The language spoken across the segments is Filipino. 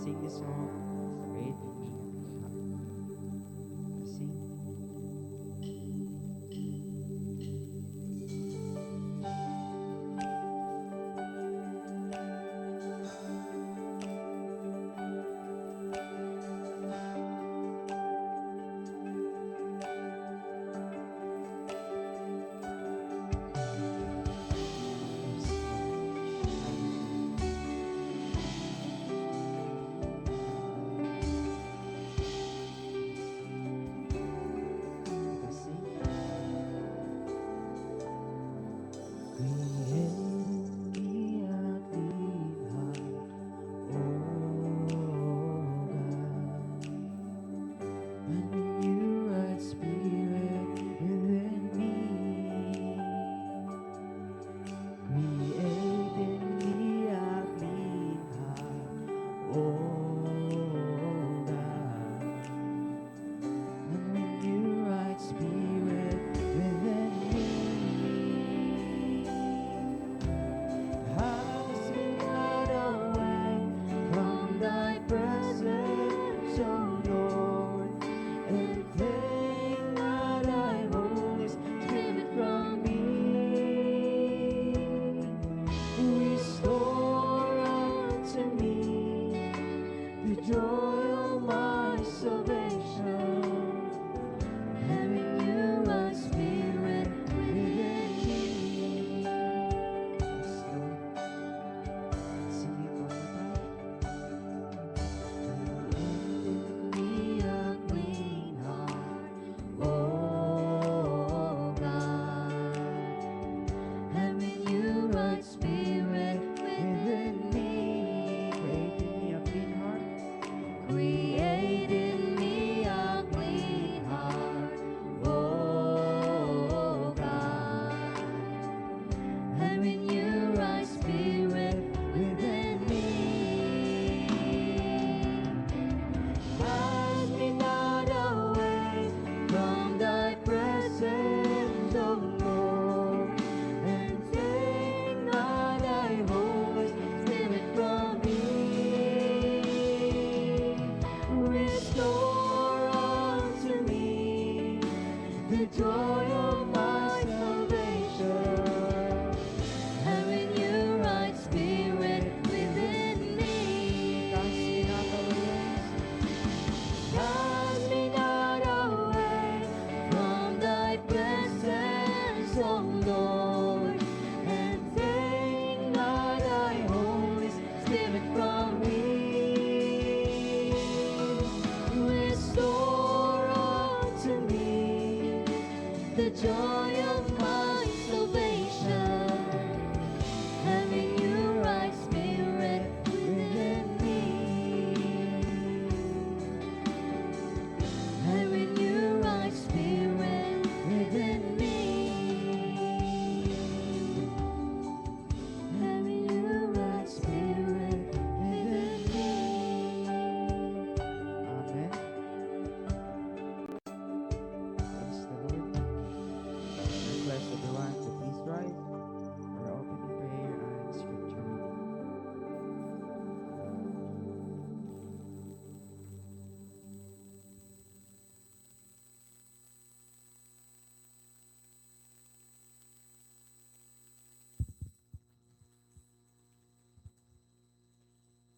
sing this song. Create in me. Sing.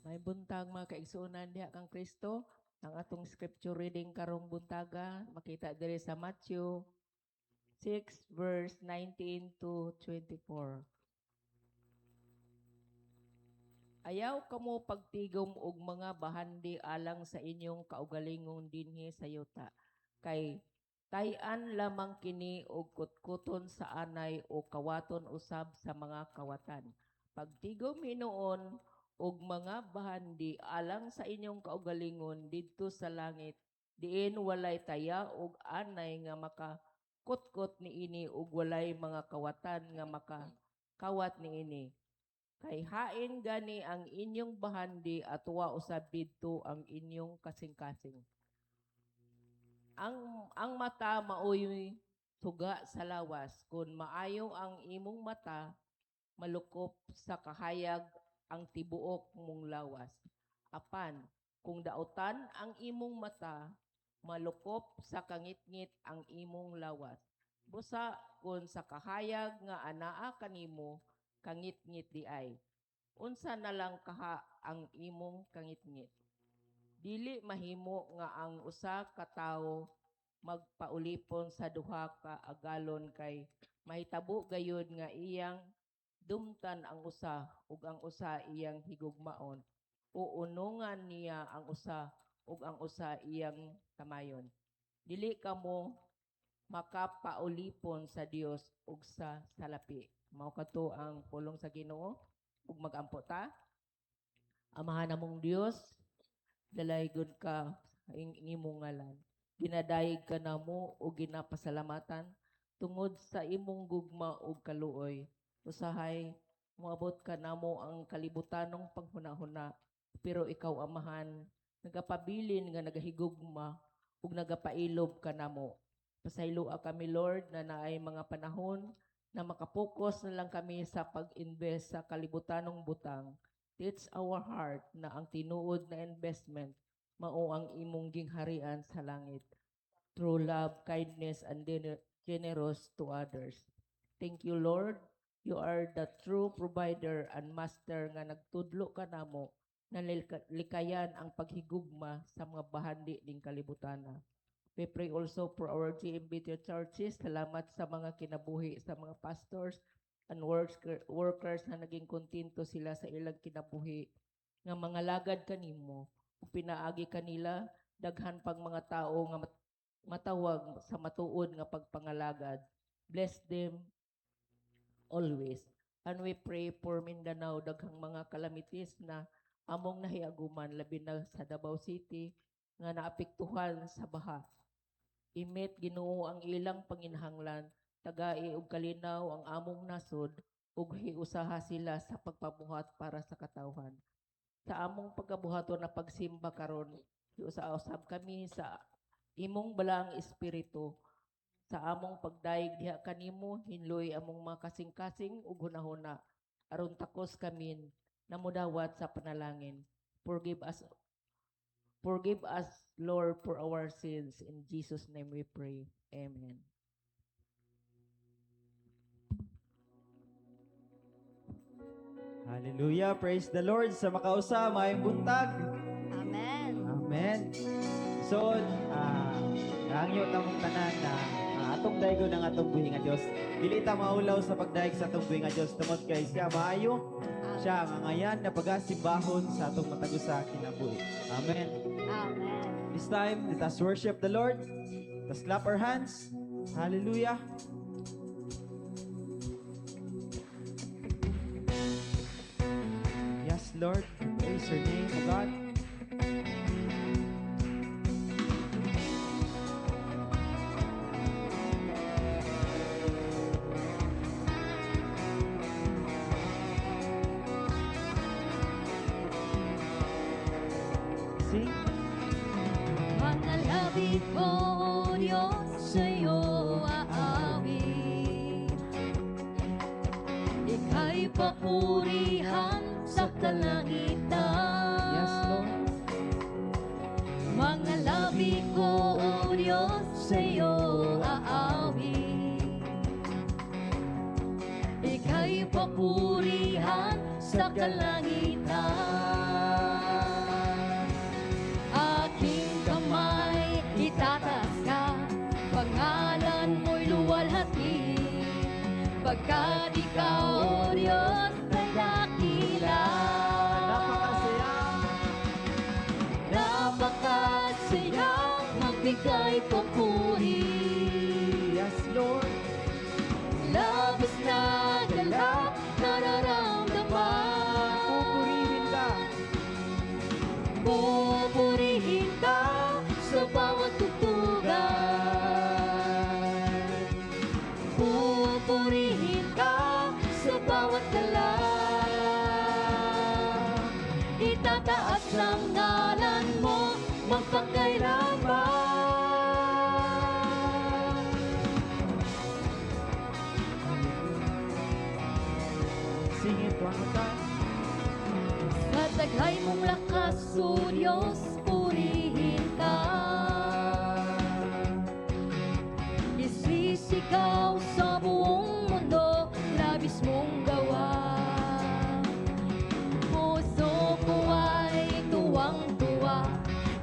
May buntag mga kaigsuonan diha kang Kristo. Ang atong scripture reading karong buntaga makita diri sa Matthew 6 verse 19 to 24. Ayaw kamo pagtigom og mga bahandi alang sa inyong kaugalingon dinhi sa yuta. Kay tayan lamang kini og kutkuton sa anay o kawaton usab sa mga kawatan. Pagtigom hinuon og mga bahandi alang sa inyong kaugalingon didto sa langit, diin walay taya og anay nga makakutkot niini ug walay mga kawatan nga makakawat niini. Kay hain gani ang inyong bahandi at wa usab didto ang inyong kasing-kasing. Ang mata maoy tuga sa lawas, kun maayo ang imong mata, malukop sa kahayag ang tibuok mong lawas. Apan, kung dautan ang imong mata, malukop sa kangitngit ang imong lawas. Busa kung sa kahayag nga anaa kanimo, kangitngit di ay. Unsa na lang kaha ang imong kangitngit. Dili mahimo nga ang usa ka tawo magpaulipon sa duha ka agalon kay mahitabo gayud nga iyang dumtan ang usa ug ang usa iyang higugmaon o unungan niya ang usa ug ang usa iyang tamayon. Dili kamo makapaulipon sa Dios ug sa salapi. Mao kadto ang pulong sa Ginoo ug magampo ta. Amahan namong Dios, dalaygon ka ing imong ngalan. Ginadayeg ka namo o ginapasalamatan tungod sa imong gugma ug kaluoy. Usahay moabot ka namo ang kalibutanong panghunahuna, pero ikaw amahan nagapabilin nga nagahigugma ug nagapailob ka namo. Pasayloa kami Lord na naay mga panahon na makapokus na lang kami sa pag-invest sa kalibutanong butang. Teach our heart na ang tinuod na investment mao ang imong gingharian sa langit. Through love, kindness, and generous to others. Thank you, Lord. You are the true provider and master nga nagtudlo ka namo na likayan ang paghigugma sa mga bahandi ning kalibutana. We pray also for our GMBT churches. Salamat sa mga kinabuhi, sa mga pastors and workers na naging kontento sila sa ilang kinabuhi. Nga mga lagad kanimo, ug pinaagi kanila, daghan pang mga tao nga matawag sa matuod nga pagpangalagad. Bless them always. And we pray for Mindanao, daghang mga calamities na among nahiaguman, labi na sa Davao City, nga naapektuhan sa baha. Imit Ginoo ang ilang panginhanglan, tagai ug kalinaw ang among nasod, ug hiusaha sila sa pagpabuhat para sa katawhan. Sa among pagkabuhaton na pagsimba karon, hiusa-usab kami sa imong balaang espiritu. Sa among pagdaig diha kanimo, hinloy among mga kasing-kasing ug hunahuna, aron takos kami namudawat sa panalangin. Forgive us, Lord, for our sins. In Jesus' name we pray. Amen. Hallelujah. Praise the Lord. Sa makausa, maayong buntag. Amen. Amen. So, hangyo tamong tanan na atong daygo ng atong buhi nga Dios. Dili ta maulaw sa pagdaig sa atong buhi nga Dios tungod kay siya maayo. Siya ang ngayan na pagasimbahon sa atong matagusa kinabuhi. Amen. Amen. This time, let us worship the Lord. Let's clap our hands. Hallelujah. Yes, Lord. Praise your name, O God. Sing. Mga labi ko, O Diyos, sa'yo aawit. Ika'y papurihan sa kalangitan. Yes, Lord. Mga labi ko, O Diyos, sa'yo aawit. Ika'y papurihan sa kalangitan. Aking kamay itataas ka, pangalan mo'y luwalhati. Pagkat ikaw, O Diyos, ay dakila. Napakasayang magbigay papuri. Yes, Lord. Labas na galak nararamdaman. Pupurihin ka. Pupurihin ka sa bawat tugtugan. Pupurihin ka sa bawat dala. Itataas ang ngalan mo magpakailanman. Sing it one more time. Sa taglay mong lakas lakas, O Diyos, purihin ka. Isisigaw sa buong mundo, labis mong gawa. Puso ko ay tuwang-tuwa,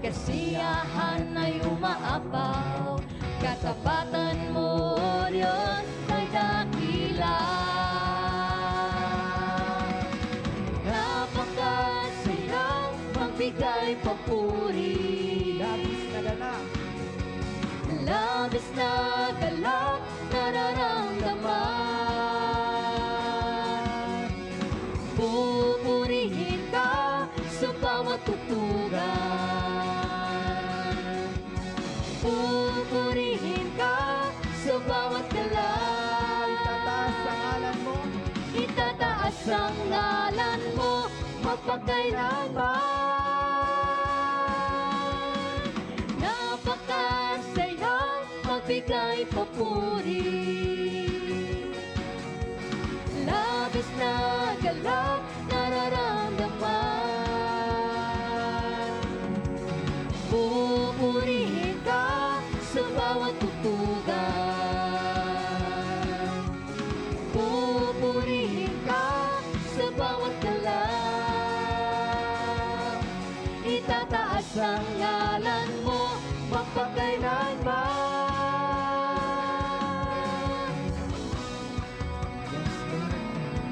kasiyahan ay umaapaw. Katapatan mo, O Diyos, ay dakila. Napakasayang magbigay papuri. Labis na dala. Labis na galak nararamdaman. Pupurihin ka sa bawat tutugan. Pupurihin ka sa bawat galak. Itataas ang ngalan mo. Itataas ang ngalan mo magpakailanman. Napakasayang magbigay papuri. Labis na galak nararamdaman. Pupurihin ka sa bawat tutugan. Pupurihin ka sa bawat galak. Itataas ang ngalan mo magpakailanman.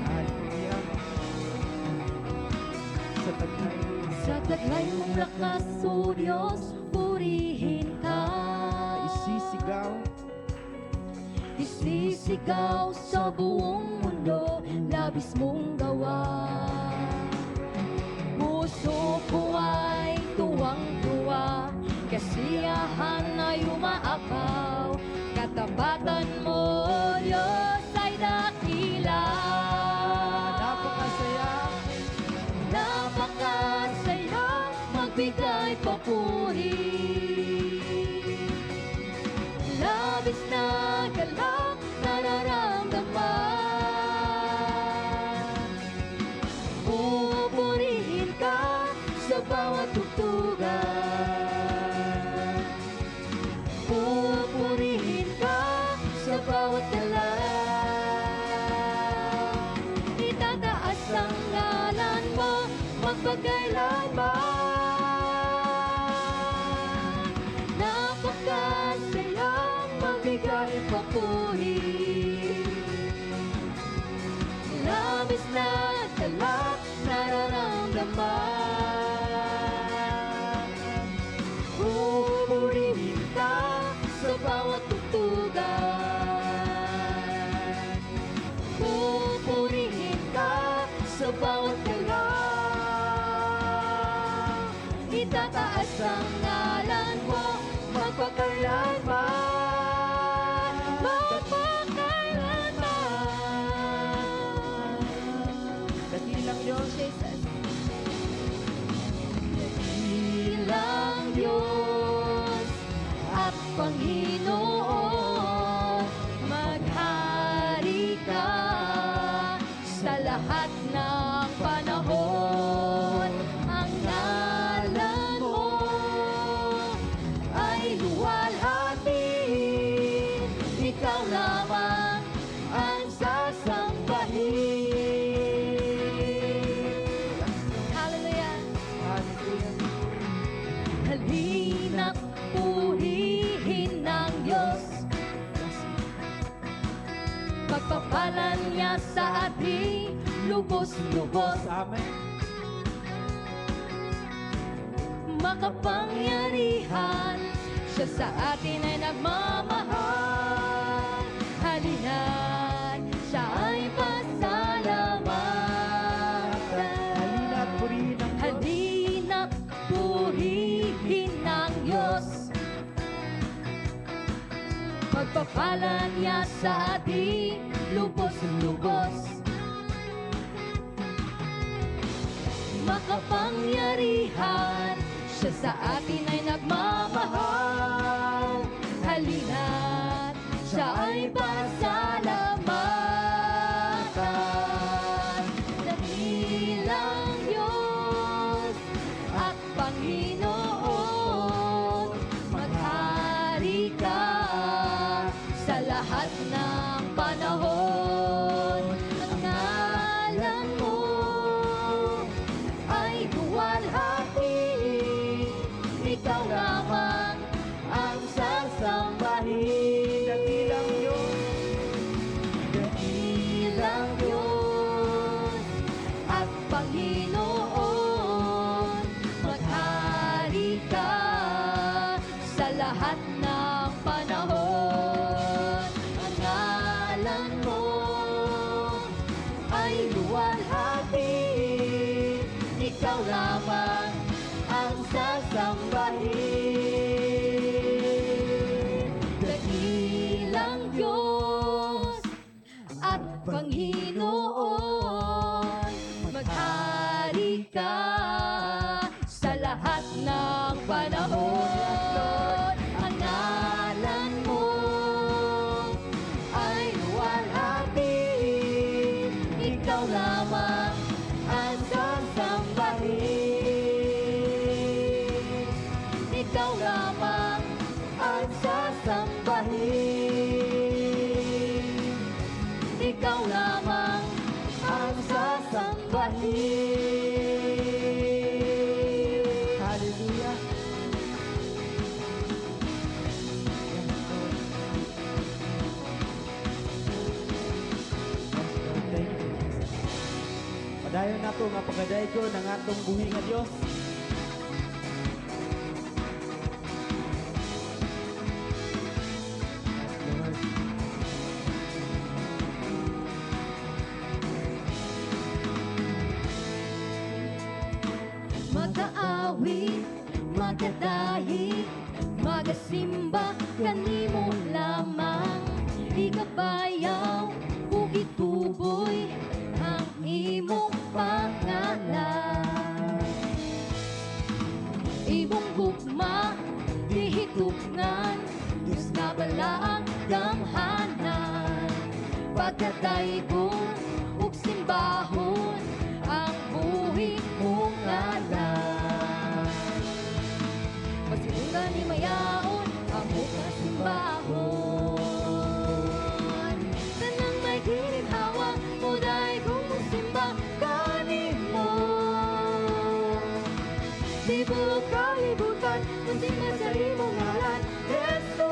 Hallelujah. Sa taglay. Sa taglay mong lakas, O Diyos, purihin ka. Isisigaw. Isisigaw sa buong mundo, labis mong gawa. Puso ko ay tuwang-tuwa, kasiyahan ay umaapaw. Katapatan mo, O Diyos, ay dakila. Napakasaya. Napakasayang magbigay papuri. Labis na galak nararamdaman. Pupurihin ka sa bawat tutugan. Pupurihin ka sa bawat galak. Itataas ang ngalan mo magpakailanman. Napakasayang magbigay papuri. Labis na galak nararamdaman. Pupurihin ka sa bawat tutugan. Pupurihin ka sa bawat galak. Itataas ang ngalan mo magpakailanman. Magpakailanman. Dakilang Diyos. Jesus. Dakilang Diyos at Panginoon, maghari ka sa lahat ng panahon. Ang ngalan mo ay luwalhatin, ikaw lamang ang sasambahin. Hallelujah. Hallelujah. Halina't purihin ng Diyos. Pagpapalan niya sa ating lubos-lubos. Amen. Makapangyarihan, siya sa atin ay nagmamahal. Halina't siya ay pasalamatan. Halina't purihin ng Diyos. Halina't purihin ng Diyos. Pagpapalan niya sa ating lubos-lubos. Makapangyarihan, siya sa atin ay nagmamahal. Halina't siya ay pasalamatan. Dakilang Diyos lamang ang sasambahin. Dakilang Diyos at Panginoon, maghari ka sa lahat ng panahon. Ang ngalan mo ay luwalhatin, ikaw lamang ang sasambahin. Ikaw lamang ang sasambahin. Ikaw lamang ang sasambahin. Hallelujah. Thank you, Jesus. Padayon na to nga pagkadaygo ng atong buhi nga Dios. Lord. Mag-aawit, magadahi, magasimba kanimo lamang. Ikabayaw, ugituboy ang imong pangalan. Imong gugma, dihitugnan, Diyos na balaang gamhanan. Pagkadaybon, ug simbahon, ang buhi mong ngalan. Pasilungan ni mayaon, ang mukha simbahon. Tanang may ginhawa, muday kong musimba kanimo. Tibok kalibutan, musimba sa imong ngalan, Jesus.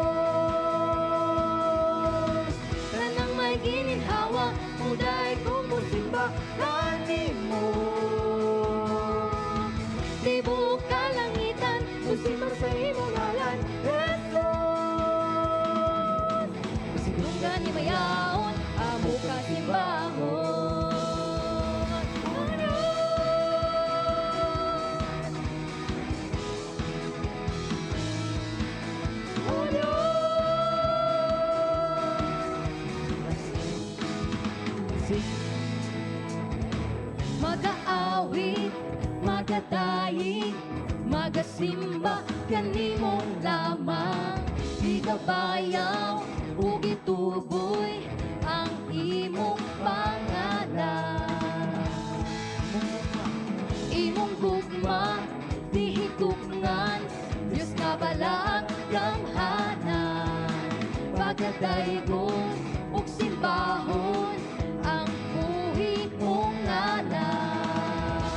Tanang may ginhawa, muday kong musimba kanimo. Tibok kalangitan, musimba sa imong ngalan, Jesus. Pasilungan ni mayaon, amo ka simbahon. Oh Sing. Mag-aawit, magadayi, magasimba kanimong lamang. Igabayaw, ug ituboy ang imong pangalan. Imong gugma, dihitugnan, Diyos nga balaang gamhanan. Pagkadaygon, ug simbahon, ang buhi mong ngalan.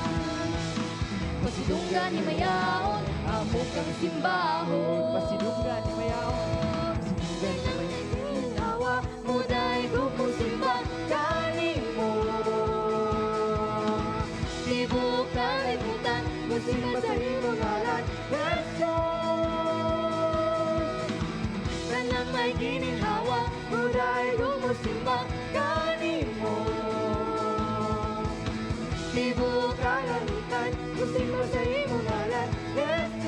Pasilungan ni mayaon, amo kang simbahon. Pasilungan ni mayaon. Pasilungan ni mayaon. Tawa mo dahil kung simba kanimo. Tibok kalibutan, musimba sa imong ngalan, Jesus. Tanang may gininhawa, mo dahil kung simba kanimo. Tibok kalibutan, musimba sa imong ngalan, Jesus.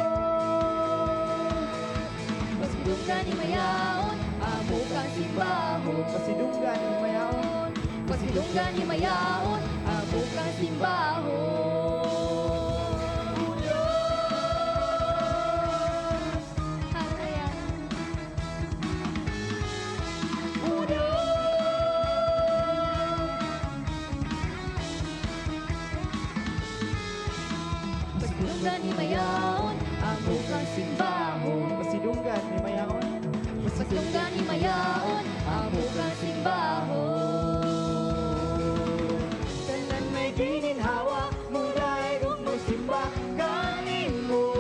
Pasilungan ni mayaon, amo kang simbahon. Pasilungan ni mayaon. Pasilungan ni mayaon, amo kang simbahon. Hallelujah. Pasilungan ni mayaon, amo kang simbahon. Pasilungan ni mayaon. Pasilungan ni mayaon, amo kang simbahon. Tanan may gininhawa, muday kung musimba kanimo.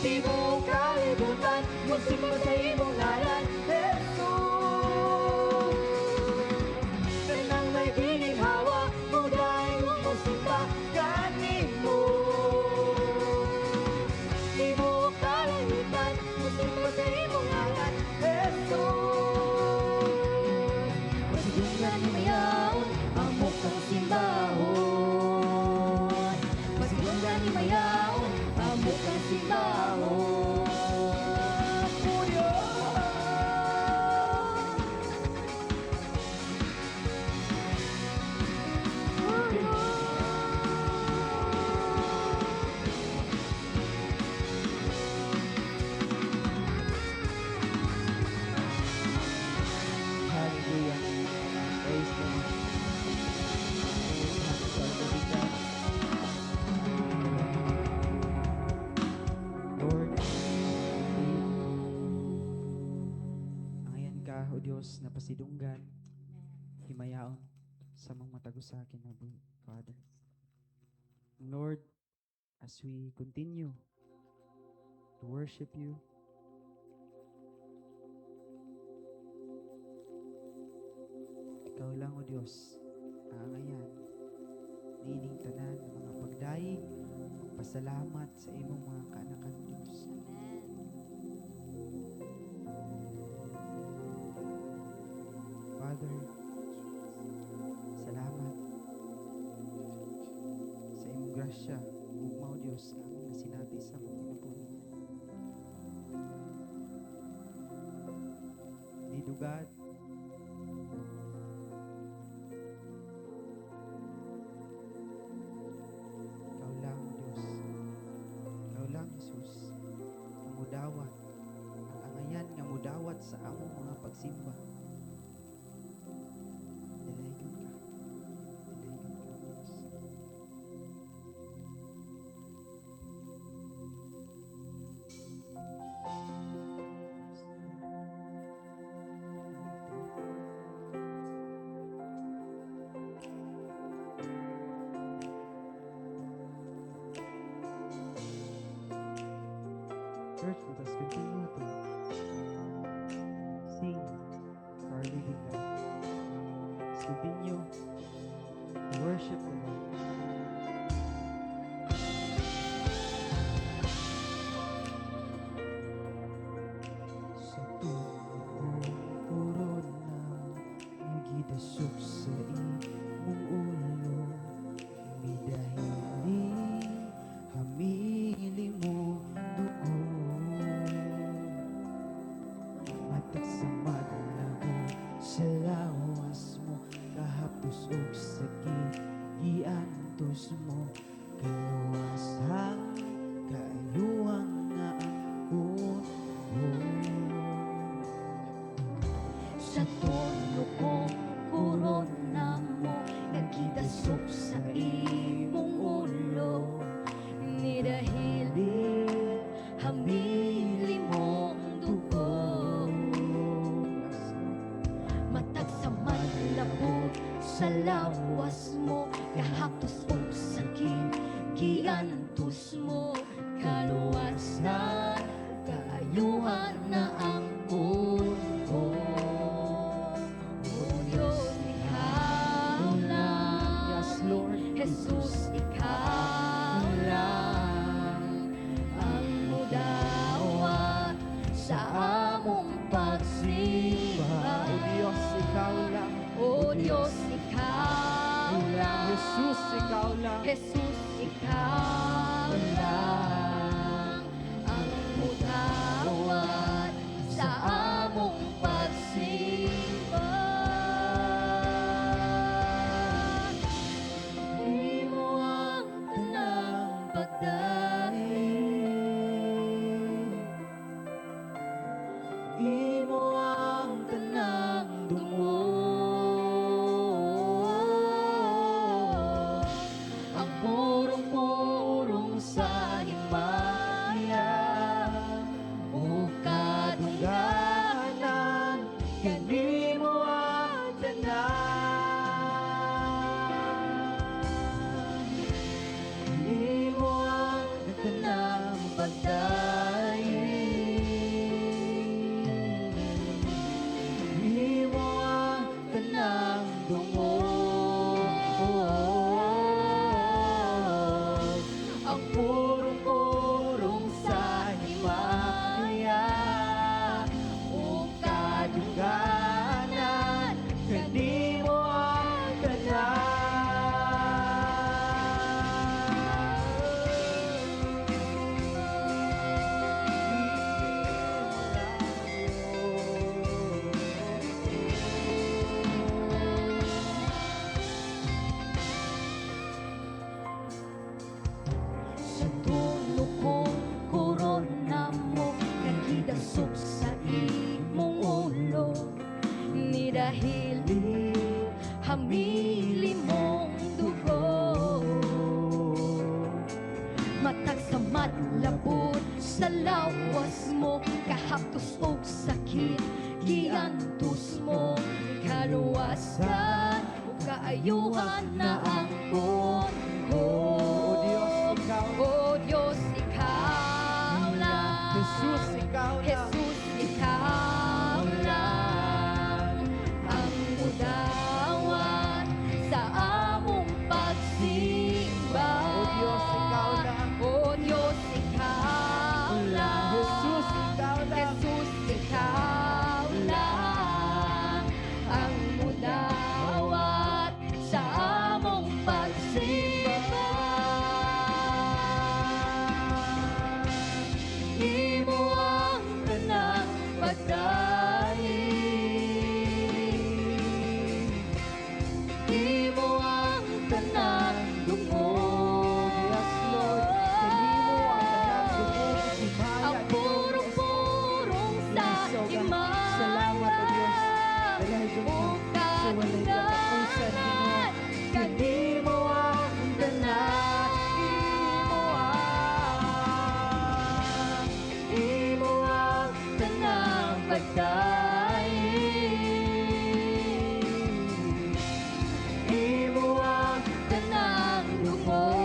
Tibok kalibutan, musimba sa imong ngalan, Jesus. Tanan may gininhawa, muday kung musimba kanimo. Tibok kalibutan, musimba sa imong ngalan, Diyos na pasidunggan, himayaon sa mga matago sa akin na Father. Lord, as we continue to worship you, ikaw lang o Diyos, aangayan, nining tanan ng mga pagdaig, magpasalamat sa imong mga kanakan Diyos. Father, salamat sa imong grasya, ugma o Diyos, among nasinati sa mga kinabuhi. Didugad, ikaw lang Diyos, ikaw lang Jesus, ang mudawat, ang angayan nga mudawat sa among mga pagsimba. Dalaygod ka, Diyos. Church, let us continue to sing to our living God. Let's continue to worship the Lord. Sa tuong korona, nagidasok sa imong ulo, midahili, hamili mo dugo. Matak sa madlabo sa lawas mo, kahapos og sakit, giantos mo, kaluwasan, kaayuang nga ang Sa tono kong korona mo, nagidasok sa imong ulo, ni dahil hamili mong dugo. Matag sa madlabot sa lawas mo, kahapos og sakit, giantos mo, kaluwasan, kaayuhan na ang puno. O Diyos, ikaw lang. Yes, Lord. Jesus, ikaw lang ang mudawat sa among pagsimba. O Diyos, ikaw lang. O Diyos, ikaw lang. Jesus, ikaw lang. Jesus, ikaw lang ang mudawat sa among pagsimba. Imo ang tanang pagdaig, imo ang tanang dungog, ang purong-purong sa himaya, o kadungganan, kanimo ang tanan. Imo ang tanang pagdaig, imo ang tanang dungog, ang purong-purong sa himaya, o kadungganan, kanimo ang Sa tulo kong korona mo, nagidasok sa imong ulo, ni dahil hamili mong dugo. Matag sa madlabot sa lawas mo, kahaptos og sakit, giantos mo kaluwasan ug kaayuhan na angkon ko. O Diyos, ikaw O Diyos, ikaw lang. Jesus, ikaw lang. Jesus, ikaw lang ang mudawat sa among pagsimba. O Diyos, ikaw lang. O Diyos, ikaw lang. Jesus, ikaw lang. Jesus, ikaw lang ang mudawat sa among pagsimba. Imo ang tanang pagdaig, imo ang tanang dungog. Yes, Lord. Kanimo ang tanang dungog, himaya, Ang purong-purong sa himaya. Salamat, O Diyos. Dalahigon ka sa walay katapusan, Ginoo. Kanimo ang tanan, Imo ang tanang pagdaig, imo ang tanang dungog.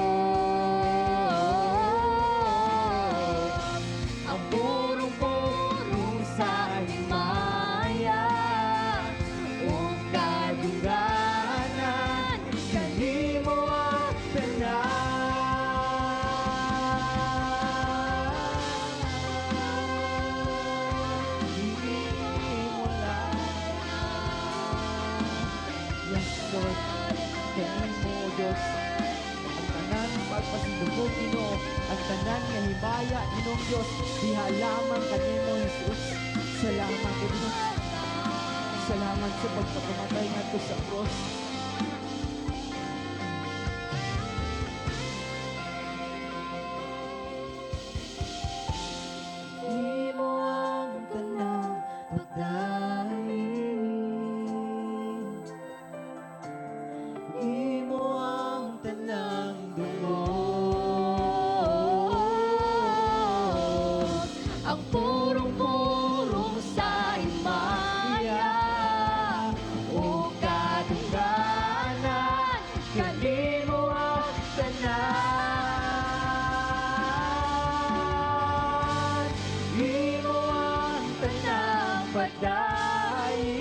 Ang purong-purong sa himaya ug kadungganan, kanimo ang Yes, Lord. Kanimo, O Diyos. Ang tanan pagpasidugog, Ginoo. Ang tanan nga himaya, Ginoong Diyos. Diha lamang kanimo, Jesus. Salamat, O Diyos. Salamat sa pagpakamatay nga to sa cross. Imo ang tanang pagdaig, imo ang tanang dungog. ang purong-purong sa himaya ug kadungganan, kanimo ang tanan. Imo ang tanang pagdaig,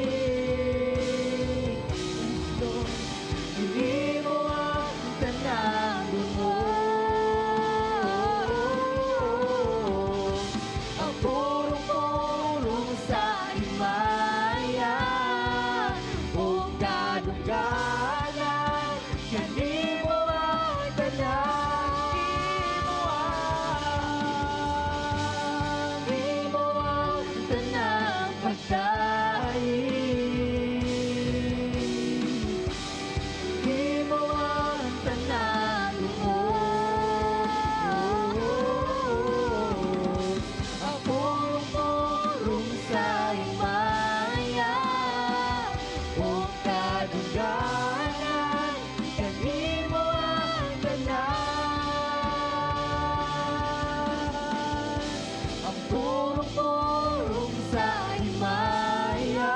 imo ang tanang dungog. Ang purong-purong sa himaya ug kadungganan, kanimo ang tanan. Imo ang tanang pagdaig, imo ang tanang dungog. Ang purong-purong sa himaya ug kadungganan, kanimo ang tanan. Ang purong-purong sa himaya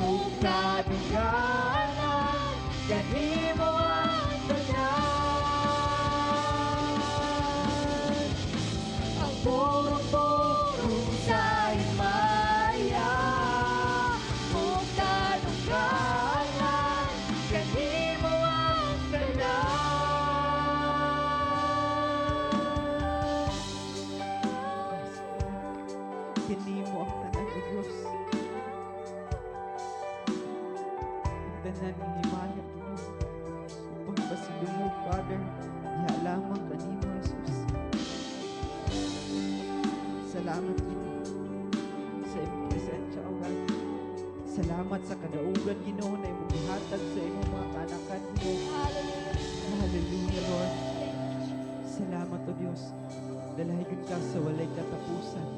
ug kadungganan, kanimo ang tanan. Ang purong-purong sa himaya ug kadungganan, kanimo ang tanan. Kanimo ang tanan, O Diyos. Ang tanan ng himaya, Ginoo. Pagpasidungog, Father. Diha lamang kanimo, Jesus. Salamat, Ginoo, sa imong presensya, O God. Salamat sa kadaugan, Ginoo, na imong gihatag sa imong mga kanakan, Ginoo. Hallelujah, Lord. Salamat, O Diyos. Dalahigon ka sa walay katapusan.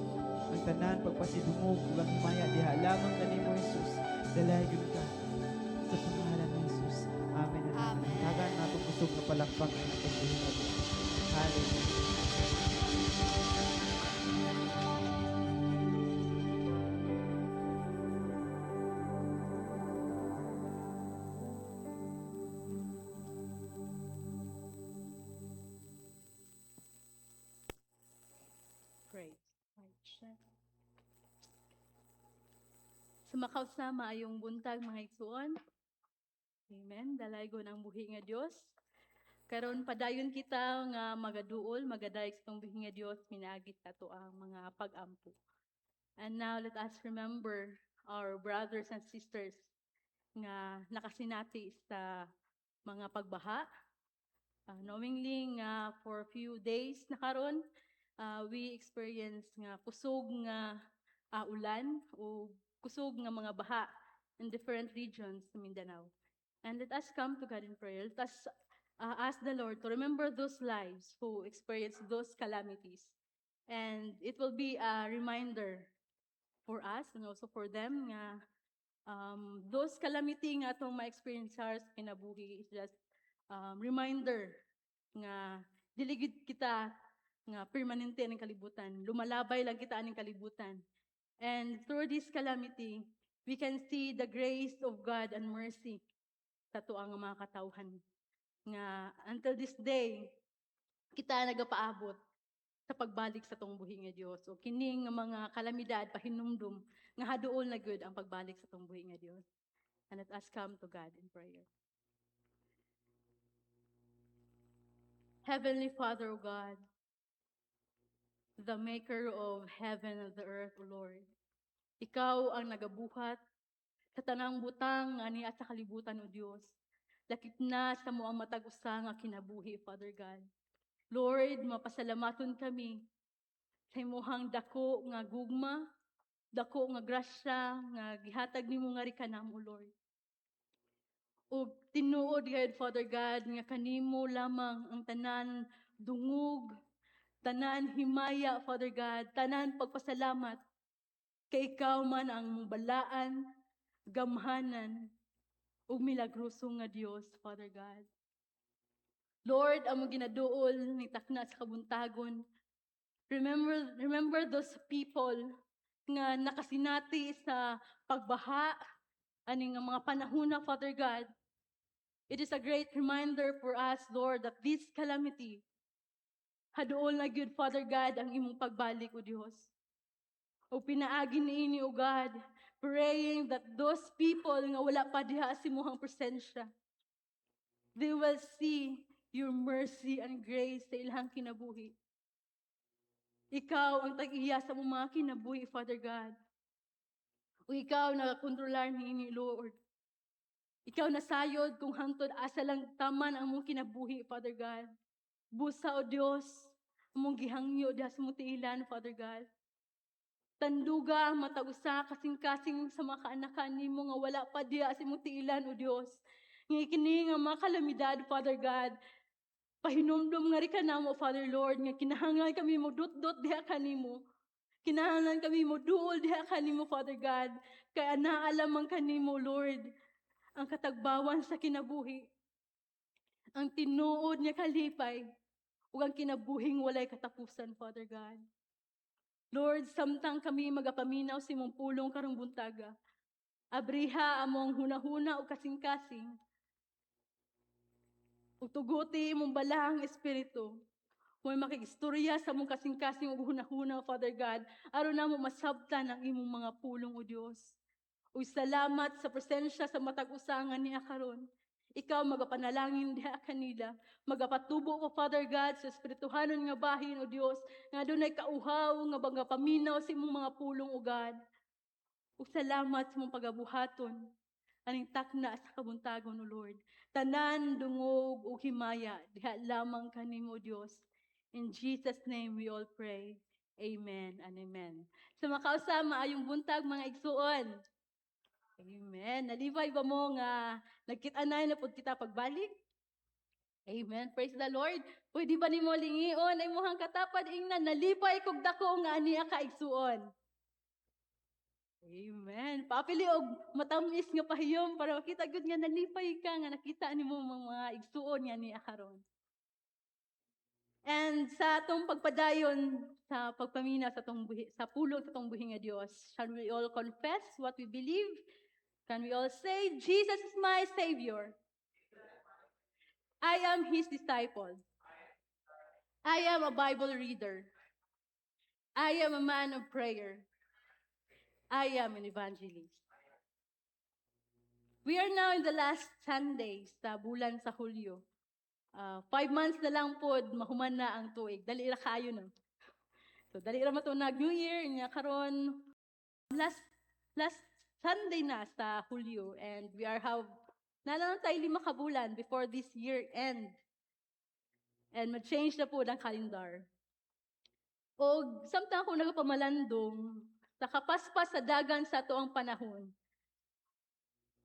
Ang tanan pagpasidungog ug ang himaya diha lamang kanimo, Jesus. Dalahigon ka sa pangalan ni Jesus. Amen. Amen. Tagan natong kusog na palakpak ang atong buhingon. Hallelujah. Sumakaw sa maayong buntag mga igsuon. Amen. Dalaygo ng buhi nga Dios. Karon padayon kita nga magaduol, magadayeg sa tong buhi nga Dios, minaagit nato ang mga pag-ampo. And now let us remember our brothers and sisters nga nakasinati sa mga pagbaha. Knowingly nga for few days na karon, we experience nga kusog nga ulan o kusog nga mga baha in different regions sa Mindanao. And let us come to God in prayer. Let us ask the Lord to remember those lives who experienced those calamities. And it will be a reminder for us and also for them nga those calamity nga atong ma-experience sa kinabuhi is just reminder nga diligid kita nga permanente ng kalibutan. Lumalabay lang kita aning kalibutan. And through this calamity, we can see the grace of God and mercy sa tuang mga katawhan. Nga until this day, kita nagapaabot sa pagbalik sa tong buhi nga Dios. O kining mga kalamidad pahinumdum nga haduol na gud ang pagbalik sa tong buhi nga Dios. And let us come to God in prayer. Heavenly Father, O God, the maker of heaven and the earth, O Lord, ikaw ang nagabuhat sa tanang butang ani at sa kalibutan, O Dios. Lakip na sa mo ang matag usa nga kinabuhi, Father God. Lord, mapasalamaton kami sa imuhang dako nga gugma, dako nga grasya nga gihatag nimo nga rikanam, O Lord. O tinuod gayud, Father God, nga kanimo lamang ang tanan dungog, tanan himaya, Father God, tanan pagpasalamat. Kay ikaw man ang balaan, gamhanan, ug milagroso nga Dios, Father God. Lord, among ginaduol ni takna sa kabuntagon. Remember those people nga nakasinati sa pagbaha ani nga mga panahon na, Father God. It is a great reminder for us, Lord, that this calamity haduol na gyud, Father God, ang imong pagbalik, O Dios. O pinaagi niini, O God, praying that those people nga wala pa diha sa imong presensya, they will see your mercy and grace sa ilang kinabuhi. Ikaw ang tag-iya sa mga kinabuhi, Father God. O ikaw nagakontrolar niini, Lord. Ikaw nasayod kung hangtod asa lang taman ang mong kinabuhi, Father God. Busa, O Dios, mong gihangyo diha sa mong tiilan, Father God. Tanduga matagusa kasing-kasing sa mga kaanakan nimo nga wala pa diha sa imong tiilan, O Dios. Nga kini nga mga kalamidad, Father God, pahinumdum nga ri ka namo, Father Lord, nga kinahanglan kami mo dut-dut diha kanimo. Kinahanglan kami mo duol diha kanimo, Father God. Kaya naalam man kanimo, Lord, ang katagbawan sa kinabuhi. Ang tinuod niya kalipay, ug ang kinabuhing walay katapusan, Father God. Lord, samtang kami magapaminaw sa imong pulong karong buntaga, abriha among hunahuna o kasing-kasing, ug tuguti imong balahang espiritu, may makikistorya sa mong kasing-kasing ug hunahuna, Father God, aron namo masabtan ang imong mga pulong, O Dios. Ug salamat sa presensya sa matag usangan niya karon. Ikaw magapanalangin diha kanila, magapatubo ko, Father God, sa espirituhanon nga bahin, O Dios, nga dunay kauhaw nga magapaminaw sa imong mga pulong, O God. Ug salamat sa mong pagabuhaton aning takna sa kabuntagon, O Lord. Tanan dungog ug himaya diha lamang kanimo, Dios. In Jesus' name we all pray. Amen and amen. Sa makausa maayong buntag mga igsuon. Amen. Nalibay ba mo nga nagkita-anay na pud kita pagbalik? Amen. Praise the Lord. Pwede ba nimo lingion ay mohang katapad ingnan nalipay kog dako nga aniya ka igsuon? Amen. Papili og matamis nga pahiyom para makita gud nga nalipay ka nga nakita nimo mga igsuon nga niya karon. And sa atong pagpadayon sa pagpamina sa atong buhi, sa pulong sa atong buhi nga Dios, shall we all confess what we believe? Can we all say, Jesus is my Savior? I am His disciple. I am a Bible reader. I am a man of prayer. I am an evangelist. We are now in the last Sunday sa bulan sa Hulyo. 5 months na lang po, mahuman na ang tuig. Dali ra kayo na. So, dali ra matunag New Year, niya karon last Sunday na sa Hulyo, and we are nalang tayo 5 kabulan before this year end. And mag-change na po ng calendar. O, samtang ako nagpamalandong, sa kapaspas sa dagan sa tuang panahon,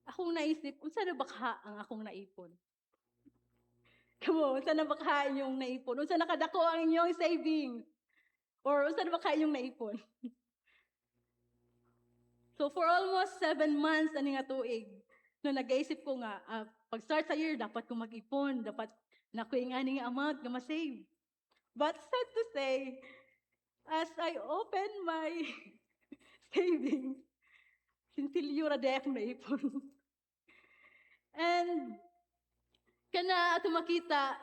akong naisip, unsa na baka ang akong naipon? Kamo, unsa na baka inyong naipon? Unsa nakadako ang inyong savings? Or unsa na baka inyong naipon? So for almost 7 months ani nga tuig, no nag-iisip ko nga, pag-start sa year, dapat ko mag-ipon, dapat nakuha nga nga amount nga ma-save. But sad to say, as I open my savings, sintilyo ra day akong naipon. And kana ato makita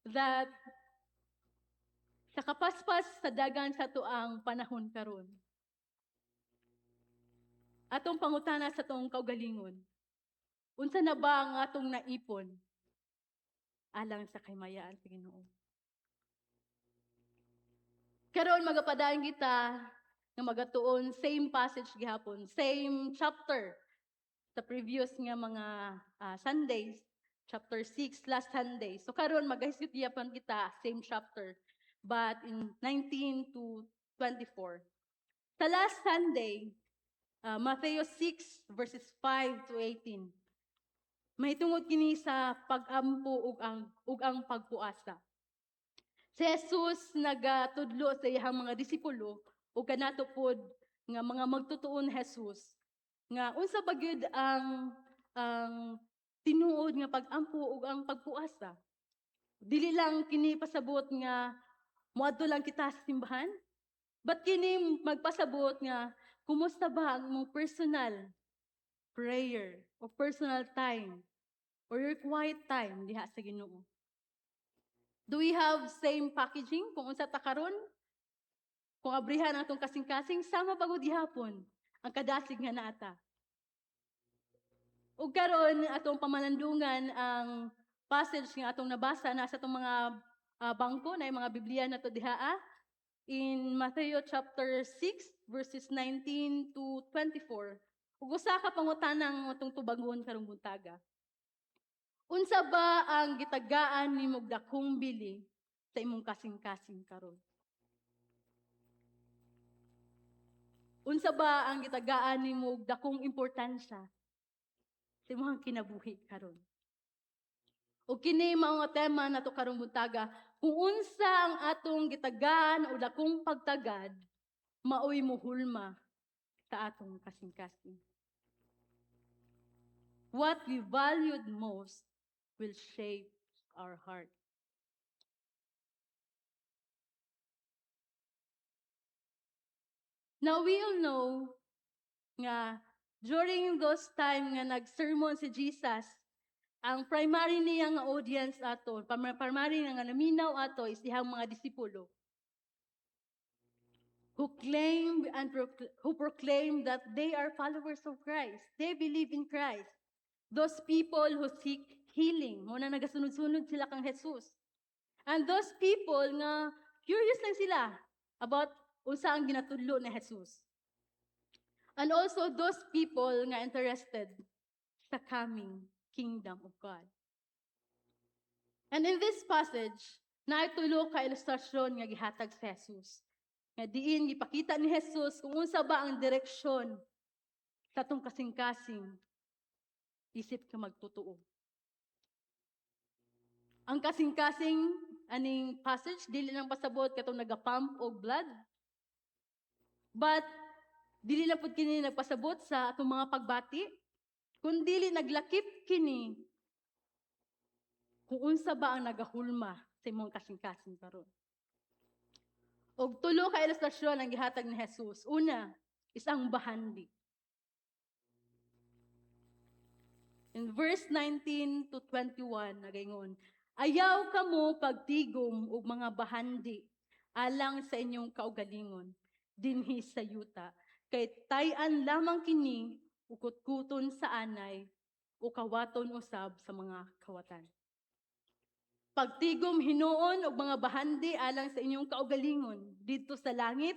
that sa kapaspas sa dagan sa tuang panahon karon, atong pangutana sa tong kaugalingon, unsa na ba ang atong naipon alang sa kahimayaan sa Ginoo? Karon magapadayon kita nga magatuon same passage gihapon, same chapter sa previous nga mga Sundays, chapter 6 last Sunday. So karon magahisgot-yapan kita same chapter but in 19 to 24. Sa last Sunday, Matthew 6 verses 5 to 18. Mahitungod kini sa pag-ampo ug ang pagpuasa. Si Jesus nagatudlo sa iyang mga disipulo ug kanato pod nga mga magtutuon Jesus nga unsa ba gyud ang tinuod nga pag-ampo ug ang pagpuasa. Dili lang kini pasabot nga moadto lang kita sa simbahan, but kini magpasabot nga kumusta ba ang mong personal prayer o personal time or your quiet time diha sa Ginoo? Do we have same packaging kung unsa ta karon? Kung abrihan atong kasing-kasing, sama pagod gihapon ang kadasig nga naata. Ug karon atong pamalandungan ang passage nga atong nabasa na sa atong mga bangko na mga Biblia nato diha in Matthew chapter 6 verses 19 to 24. Ug usa ka pangutanang atong tubangon karong buntaga. Unsa ba ang gitagaan nimo dakong bili sa imong kasing-kasing karon? Unsa ba ang gitagaan nimo dakong importansya sa imong kinabuhi karon? O kini mao nga tema nato karong buntaga, kung unsa ang atong gitagaan o dakong pagtagad, maoy muhulma sa atong kasing-kasing. What we valued most will shape our heart. Now we all know nga during those time nga nag-sermon si Jesus, ang primary niya nga audience ato, primary nga naminaw ato is dihang mga disipulo who proclaim that they are followers of Christ. They believe in Christ. Those people who seek healing, mo na nagasunod-sunod sila kang Jesus. And those people nga curious lang sila about unsa ang ginatudlo ni Jesus. And also those people nga interested sa coming kingdom of God. And in this passage, naitulo ka ilustrasyon nga gihatag sa Jesus. Nga diin gipakita ni Jesus kung unsa ba ang direksyon sa atong kasing-kasing isip ka magtutuo. Ang kasing-kasing aning passage dili lang pasabot katong nagapump og blood. But dili lang pud kini nagpasabot sa atong mga pagbati, kundi naglakip kini kung unsa ba ang nagahulma sa imong kasing-kasing karon. Og tulo ka ilustrasyon ang gihatag ni Jesus. Una, isang bahandi. In verse 19 to 21 nagaingon, ayaw kamo pagtigom og mga bahandi alang sa inyong kaugalingon dinhi sa yuta. Kay tayan lamang kini ukot-kuton sa anay o kawaton usab sa mga kawatan. Pagtigom hinuon og mga bahandi alang sa inyong kaugalingon dito sa langit,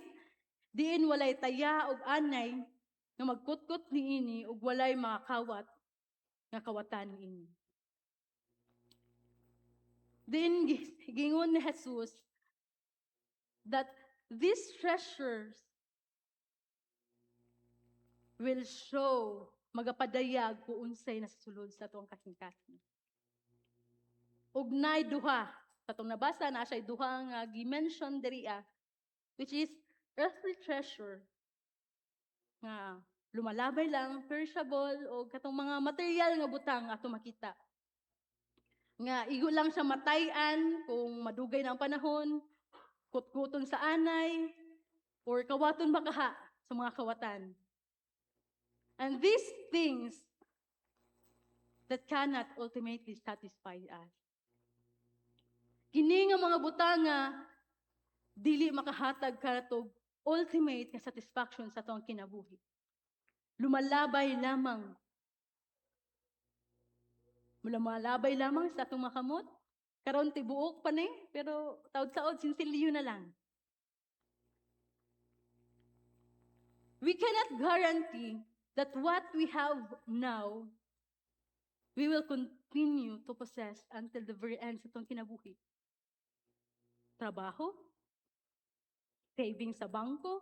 diin walay taya og anay nga magkutkot niini ug walay makakawat nga kawatan niini. Diin gingon ni Jesus that these treasures will show magapadayag kung unsay nasusulod sa atong kasing-kasing. Ug nay duha, katong nabasa na siya duha nga gi-mention diri which is earthly treasure nga lumalabay lang, perishable o katong mga material nga butang ato makita. Nga igo lang siya matayan kung madugay na ang panahon, kutkuton sa anay, or kawaton bakaha sa mga kawatan. And these things that cannot ultimately satisfy us. Kini nga mga butanga dili makahatag kanatog ultimate nga satisfaction sa atong kinabuhi. Lumalabay lamang sa atong makamot. Karon tibuok pa ni, pero taod-saod sinsilyo na lang. We cannot guarantee that what we have now, we will continue to possess until the very end sa itong kinabuhi. Trabaho, saving sa bangko,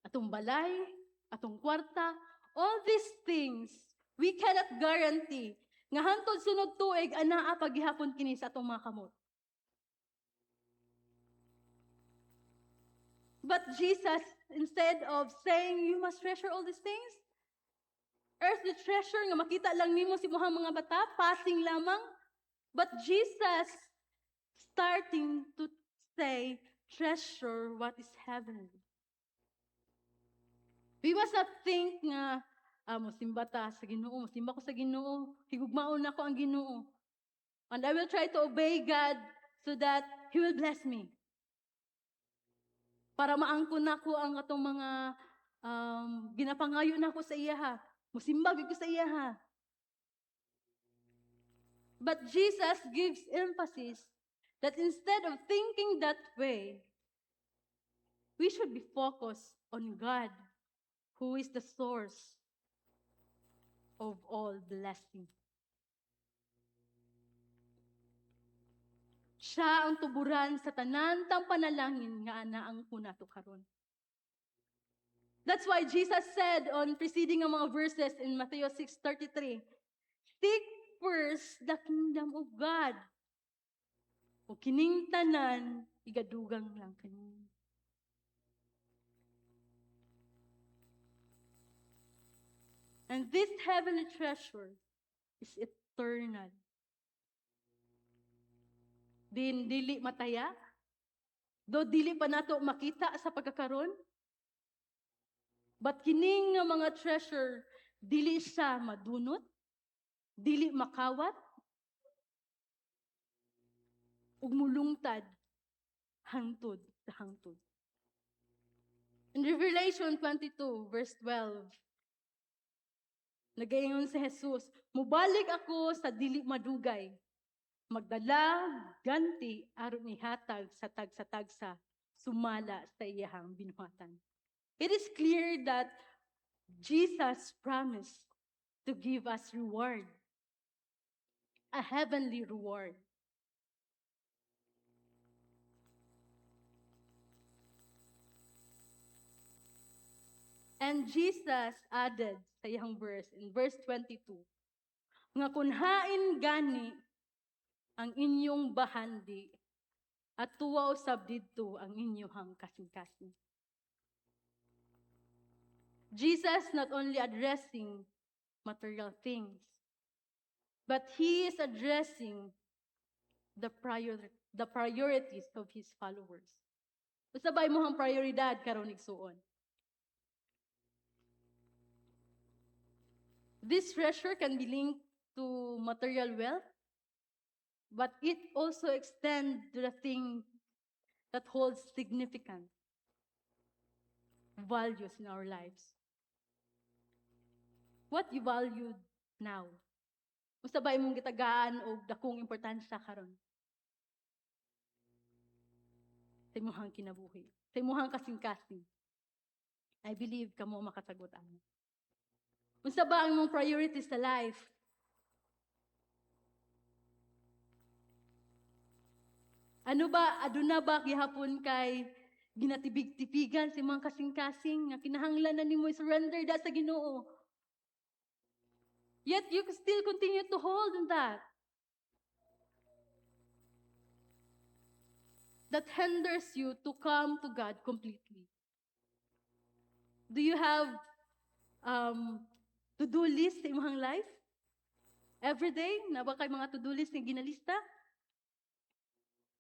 atong balay, atong kwarta, all these things, we cannot guarantee nga hantod sunod tuig anaa paghihapon kini sa atong mga kamot. But Jesus, instead of saying you must treasure all these things, earthly treasure nga makita lang nimo si mga bata, passing lamang, but Jesus starting to say treasure what is heavenly. We must not think nga musimba ta sa Ginoo, musimba ko sa Ginoo, higugmaon ako ang Ginoo. And I will try to obey God so that He will bless me. Para maangkon nako ang atong mga ginapangayo nako sa iya. Musimba gid ko sa iya. But Jesus gives emphasis that instead of thinking that way, we should be focused on God, who is the source of all blessing. Siya ang tuburan sa tanan tang panalangin nga anaang kunato karon. That's why Jesus said on preceding mga verses in Matthew 6:33, seek first the kingdom of God. O kining tanan, igadugang lang kanin. And this heavenly treasure is eternal. Dili mataya, do dili pa nato makita sa pagkakaron. But kining nga mga treasure, dili siya madunot, dili makawat, ug mulungtad hangtod sa hangtod. In Revelation 22, verse 12, nagaingon si Jesus, mubalik ako sa dili madugay, magdala ganti aron ihatag sa tagsa-tagsa sumala sa iyahang binuhatan. It is clear that Jesus promised to give us reward, a heavenly reward. And Jesus added sa iyang verse, in verse 22, nga kunhain gani ang inyong bahandi at tuwa usab didto ang inyong kasing-kasing. Jesus not only addressing material things, but He is addressing the priorities of His followers. Usabay mo ang prioridad karon igsuon. This treasure can be linked to material wealth, but it also extends to the thing that holds significant values in our lives. What you value now? Usa ba imong gitagaan o dakong importansya karon? Sa imong kinabuhi, sa imong kasing-kasing. I believe kamo makasagot amo. Unsa ba ang imong priorities sa life? Ano ba, aduna ba gihapon kay ginatibig-tibigan si mga kasing-kasing nga kinahanglan na nimo i-surrender da sa Ginoo? Yet you still continue to hold on that. That hinders you to come to God completely. Do you have to-do list sa imong life? Every day, na ba kay mga to-do list nga ginalista?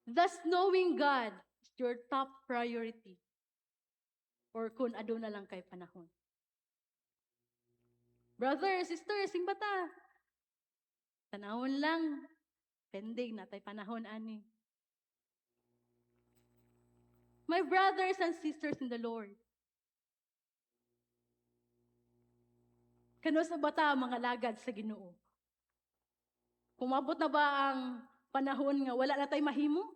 Thus, knowing God is your top priority. Or kung aduna lang kay panahon. Brother, sister, singbata. Tanawon lang. Pending na tay panahon ani. My brothers and sisters in the Lord. Kano sa bata mga lagad sa Ginoo? Kumabot na ba ang panahon nga wala na tay mahimo?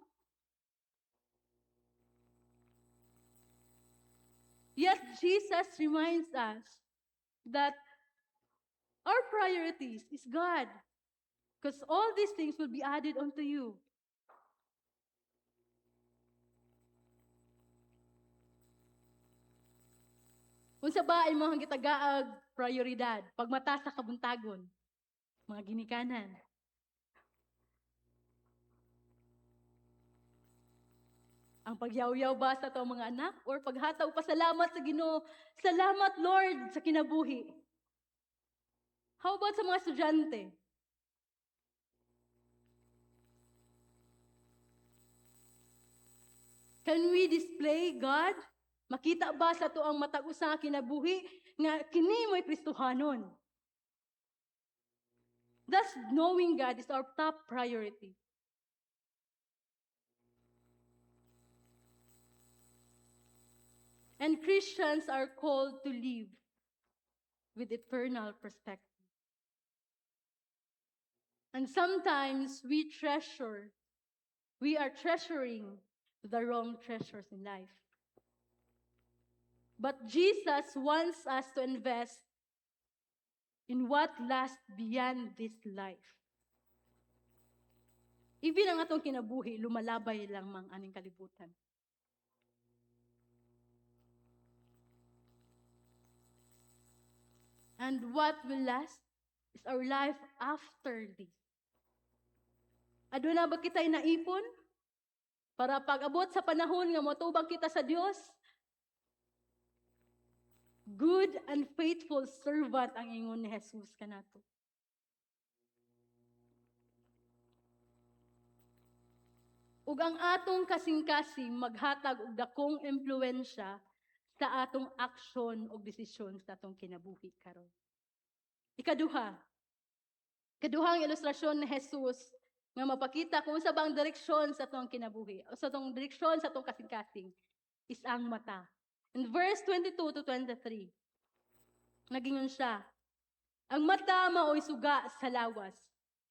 Yet Jesus reminds us that our priorities is God. Because all these things will be added unto you. Unsa ba imong gitagaag prioridad pagmata sa kabuntagon? Mga ginikanan. Ang pagyaw-yaw ba sa to mga anak or paghataw pasalamat sa Ginoo? Salamat Lord sa kinabuhi. How about sa mga estudyante? Can we display God? Makita ba sa to ang matag usa kinabuhi nga kini mo'y Kristohanon? Thus, knowing God is our top priority. And Christians are called to live with eternal perspective. And sometimes we are treasuring the wrong treasures in life. But Jesus wants us to invest in what lasts beyond this life. Even ang atong kinabuhi, lumalabay lang mang aning kalibutan. And what will last is our life after this. Aduna ba kita'y naipon? Para pag-abot sa panahon nga motubang kita sa Dios? Good and faithful servant ang ingon ni Jesus kanato. Ug ang atong kasing-kasing maghatag og dakong impluwensya sa atong aksyon o desisyon sa atong kinabuhi karon. Ikaduhang ilustrasyon ni Jesus nga mapakita kung sa bang direksyon sa atong kinabuhi o sa atong direksyon sa atong kasing-kasing is ang mata. In verse 22 to 23, nagingon siya, ang mata mao'y suga sa lawas.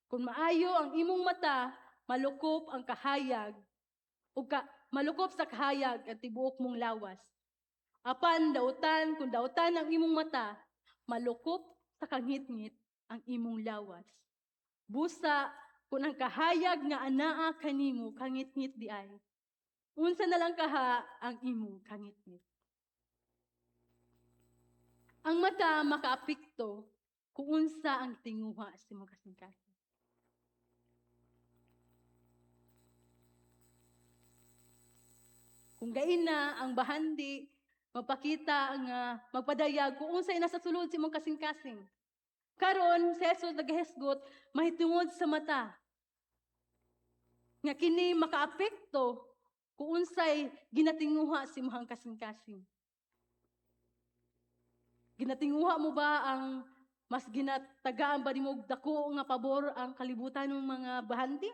Kung maayo ang imong mata, malukop ang kahayag malukop sa kahayag at tibuok mong lawas. Apan dautan, kung dautan ang imong mata, malukop sa kangit-ngit ang imong lawas. Busa, kung ang kahayag nga anaa kanimo, kangit-ngit di ay. Unsa na lang kaha ang imong kangit-ngit. Ang mata makaapekto kung unsa ang tinguha sa imong kasing-kasing. Kung gain na ang bahandi, mapakita nga magpadayag kung unsay nasa sulod sa imong kasing-kasing. Karon si Jesus nagahesgot mahitungod sa mata. Nga kini makaapekto kung unsay ginatinguha sa imong kasing-kasing. Ginatinguha mo ba ang mas ginatagaan ba nimo dako nga pabor ang kalibutan ng mga bahandi?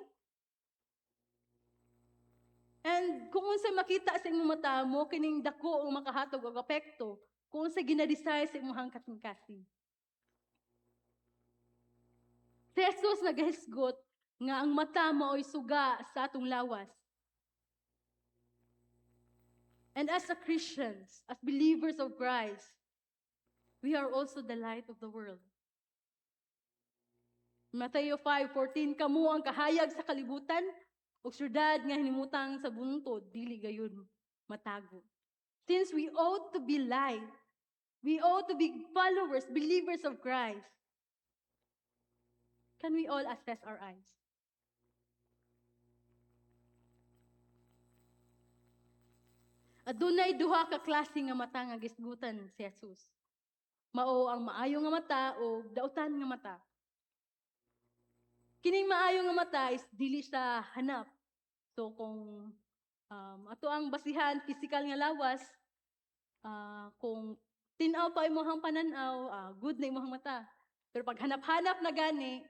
And And kung unsa makita sa imong mata mo, kining dako ang makahatog og apekto kung unsa ginadesire sa imong kasing-kasing. Si Jesus nagahisgot nga ang mata mao'y suga sa atong lawas. And as a Christians, as believers of Christ, we are also the light of the world. Mateo 5:14, kamo ang kahayag sa kalibutan, ug syudad nga hinimutang sa buntod, dili gayon matago. Since we ought to be light, we ought to be followers, believers of Christ, can we all assess our eyes? Adunay duha ka klase nga mata nga gisgutan si Jesus. Mao ang maayo nga mata o dautan nga mata. Kining maayo nga mata is dili siya hanap. So kung ato ang basihan physical nga lawas, kung tinaw pa imong pananaw, good na imong mata. Pero pag hanap-hanap na gani,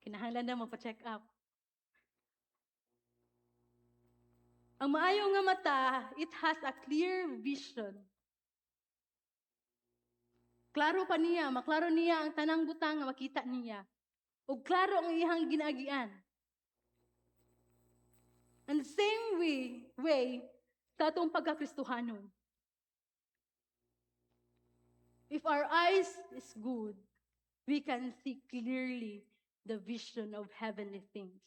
kinahanglan na magpa-check up. Ang maayo nga mata, it has a clear vision. Klaro pa niya, maklaro niya ang tanang butang nga makita niya. Ug klaro ang iyang ginagian. And the same way sa atong pagkakristohanon. If our eyes is good, we can see clearly the vision of heavenly things.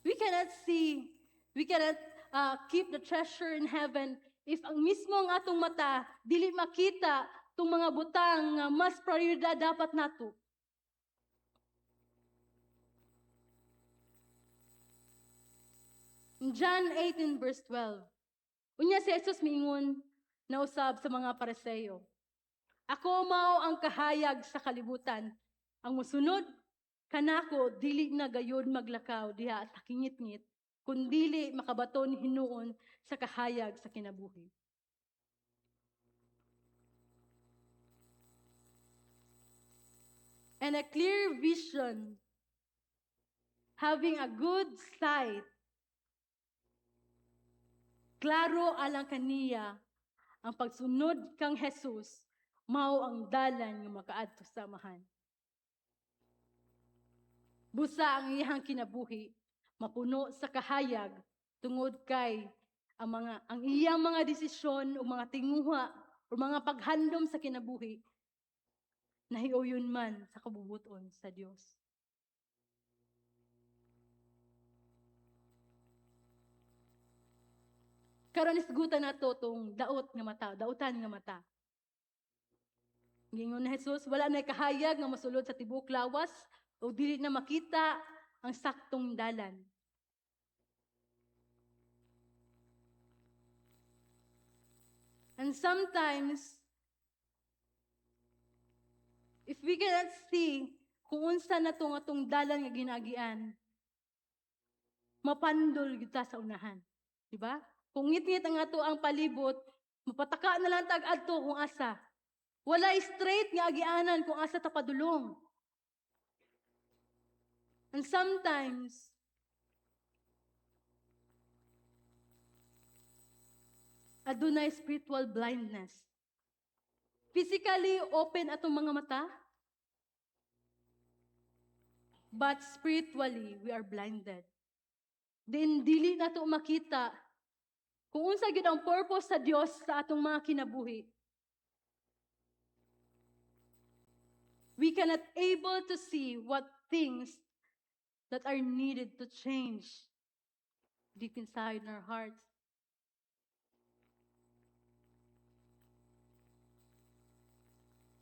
We cannot keep the treasure in heaven if ang mismo ang atong mata dili makita tong mga butang nga mas prioridad dapat nato. In John 18 verse 12, unya si Jesus miingon na usab sa mga Pariseo, ako mao ang kahayag sa kalibutan, ang musunod kanako dili na gayon maglakaw diha sa kingit-ngit, kundili makabaton hinuon sa kahayag sa kinabuhi. And a clear vision, having a good sight, klaro alang kaniya ang pagsunod kang Jesus, mao ang dalan nga makaadto sa amahan. Busa ang iyang kinabuhi, mapuno sa kahayag, tungod kay ang iyang mga desisyon o mga tinguha o mga paghandom sa kinabuhi, nahiuyon man sa kabubuton sa Dios. Karon isgutan nato tong daot nga mata, dautan nga mata. Gingon na Jesus, wala na kahayag nga masulod sa tibok lawas, o dili na makita ang saktong dalan. And sometimes, if we cannot see kung unsa na atong dalan nga ginagian, mapandol kita sa unahan. Diba? Kung ngit-ngit ang ato ang palibot, mapataka na lang tag-adto kung asa. Wala straight nga agianan kung asa ta padulong. And sometimes, adunay spiritual blindness. Physically open atong mga mata, but spiritually we are blinded. Then dili nato makita kung unsa gyud ang purpose sa Dios sa atong mga kinabuhi. We cannot able to see what things that are needed to change deep inside our hearts.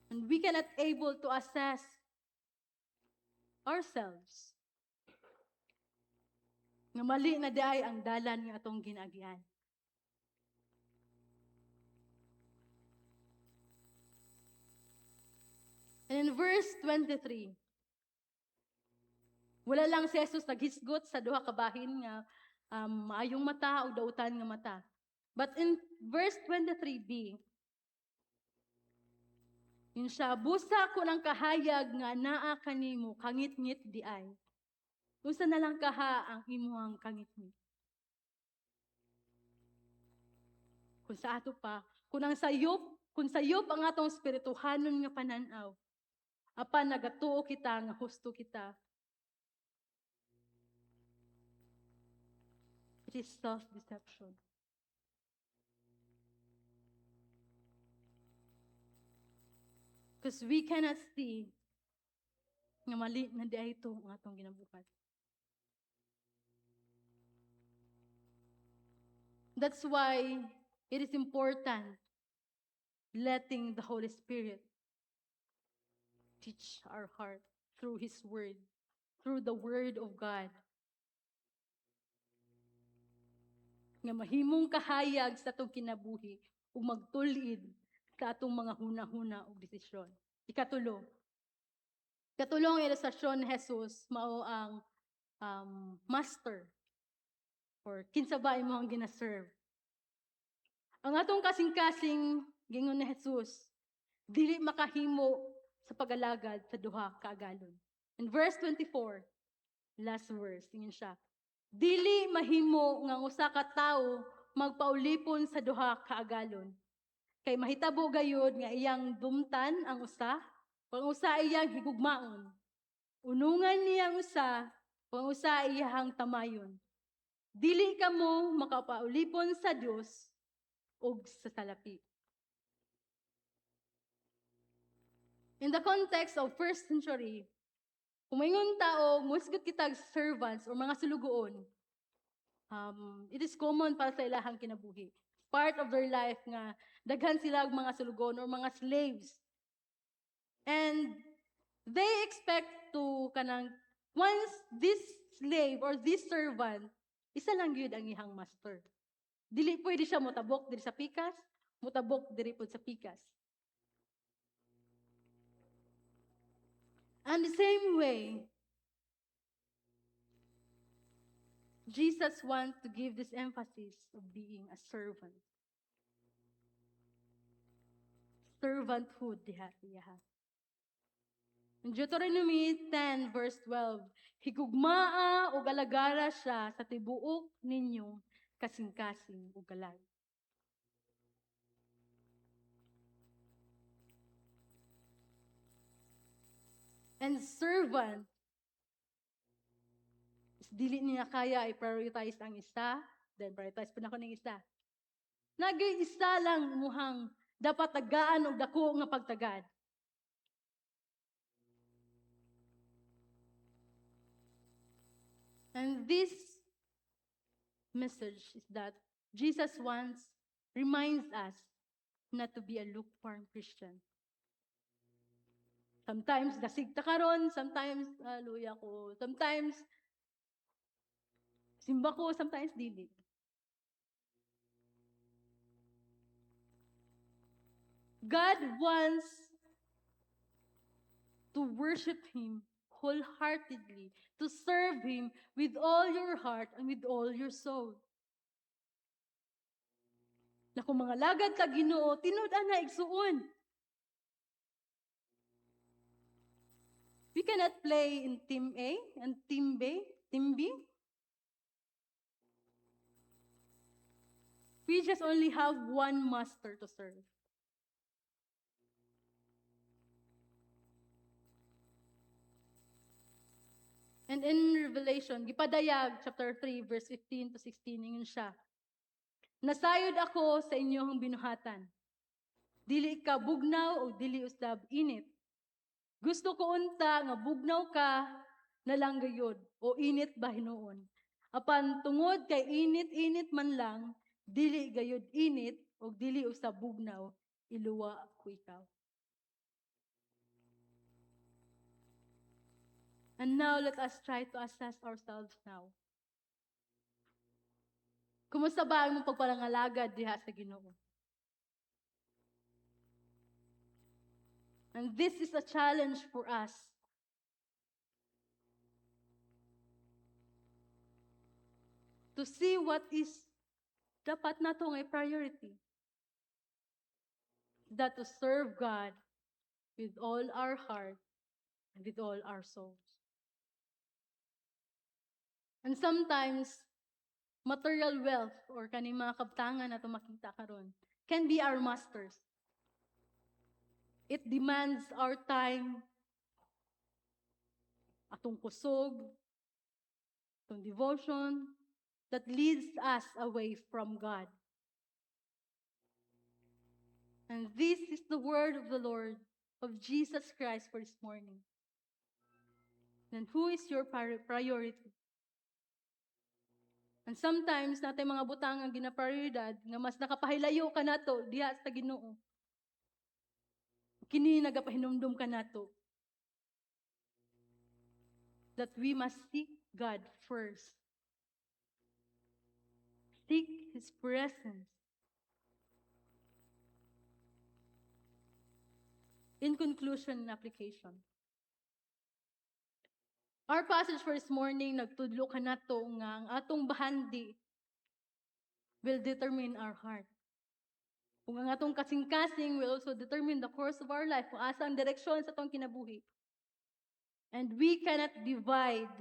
And we cannot able to assess ourselves. Nga mali na diay ang dalan nga atong ginagian. And in verse 23, wala lang si Jesus naghisgot sa duha ka bahin nga maayong mata o dautan nga mata. But in verse 23b, yun siya, busa ko ng kahayag nga naa kanimo, kangit-ngit di ay. Unsa na lang kaha ang imuhang kangitngit. Kung sa ato pa, kung sayop ang atong espirituhanon nga pananaw, apan nagatuo kita nga husto kita. It is self-deception. Because we cannot see nga mali na di ay ito ang atong ginabuhat. That's why it is important letting the Holy Spirit teach our heart through His Word, through the Word of God. Nga mahimong kahayag sa atong kinabuhi ug magtulid sa atong mga huna-huna ug desisyon. Ikatulo. Katulong ilustrasyon ni Jesus mao ang master or kinsa ba imo ang gina-serve. Ang atong kasing-kasing gingon ni Jesus, dili makahimo sa pag-alagad sa duha ka agalon. In verse 24, last verse, tingin siya. Dili mahimo nga usa ka tawo magpaulipon sa duha ka agalon. Kay mahitabo gayud nga iyang dumtan ang usa, o ang usa iyang higugmaon. Unungan niya ang usa, o ang usa iyang tamayon. Dili kamo makapaulipon sa Dios ug sa salapi. In the context of first century, kung mayroong tao, musgot kitag servants o mga sulugoon, it is common para sa ilahang kinabuhi. Part of their life nga, daghan sila og mga sulugoon or mga slaves. And they expect to kanang, once this slave or this servant, isa lang yun ang ihang master. Dili pwede siya mutabok diri sa pikas, mutabok diri pod sa pikas. And the same way, Jesus wants to give this emphasis of being a servant. Servanthood diha. In Deuteronomy 10 verse 12, higugmaa o galagara siya sa tibuok ninyong kasing-kasing o galag. And servant, dili niya kaya i-prioritize ang isa, then prioritize pa na ko ng isa. Nag-isa lang muhang dapat tagaan o dako nga pagtagad. And this message is that Jesus reminds us not to be a lukewarm Christian. Sometimes nasigta karon, sometimes luya ko, sometimes simba ko, sometimes dili. God wants to worship Him wholeheartedly, to serve Him with all your heart and with all your soul. Na kung mga lagad ka Ginoo, tinud-an na igsuon. We cannot play in Team A and Team B. We just only have one master to serve. And in Revelation, gipadayag, chapter 3, verse 15 to 16, ingon siya. Nasayod ako sa inyong binuhatan. Dili ka bugnaw o dili usab init. Gusto ko unta nga bugnaw ka na lang gayod o init ba hinuon. Apan tungod kay init-init man lang, dili gayod init o dili usab bugnaw, iluwa ko ikaw. And now, let us try to assess ourselves now. Kumusta ba ang mong pagpalangalagad diha sa Ginoo? And this is a challenge for us. To see what is dapat nato nga priority. That to serve God with all our heart and with all our souls. And sometimes, material wealth or kaning mga kabtangan na makita karon can be our masters. It demands our time, atong kusog, atong devotion, that leads us away from God. And this is the word of the Lord, of Jesus Christ for this morning. And who is your priority? And sometimes natin mga butang ang ginaprioridad nga mas nakapahilayo ka nato diha sa Ginoo. Kini nagapahinumdum ka nato that we must seek God first. Seek His presence. In conclusion and application, our passage for this morning, nagtudlo ka nato nga ang atong bahandi will determine our heart. Kung ang atong kasing-kasing will also determine the course of our life, kung asa ang direksyon sa atong kinabuhi. And we cannot divide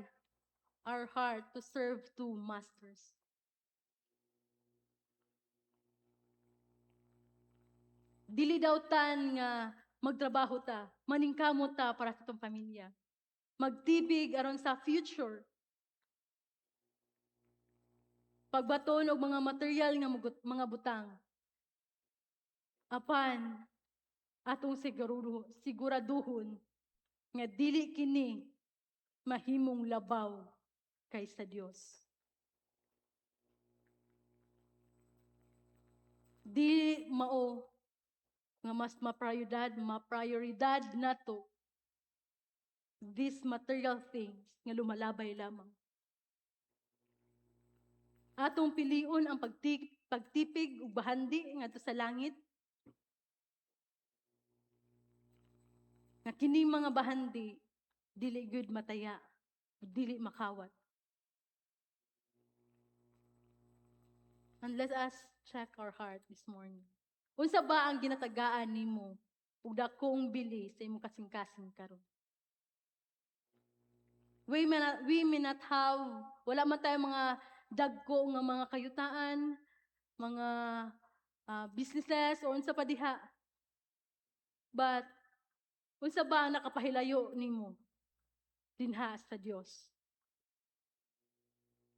our heart to serve two masters. Dili daw tan nga magtrabaho ta, maningkamot ta para sa atong pamilya. Magtibig aron sa future. Pagbaton og mga material nga mga butang. Apan atong siguraduhon nga dili kini mahimong labaw kaysa Dios. Dili mao nga mas maprioridad nato these material things nga lumalabay lamang. Atong piliun ang pagtipig ug bahandi ngadto sa langit. Nga kini mga bahandi dili gud mataya, dili makawat. And let us check our heart this morning. Unsa ba ang ginatagaan nimo ug dakong bili sa imong kasing-kasing karon? We may not have, wala man tayo mga dagko nga mga kayutaan, mga businesses, o unsa pa diha. But, unsa ba ang nakapahilayo nimo dinha sa Dios?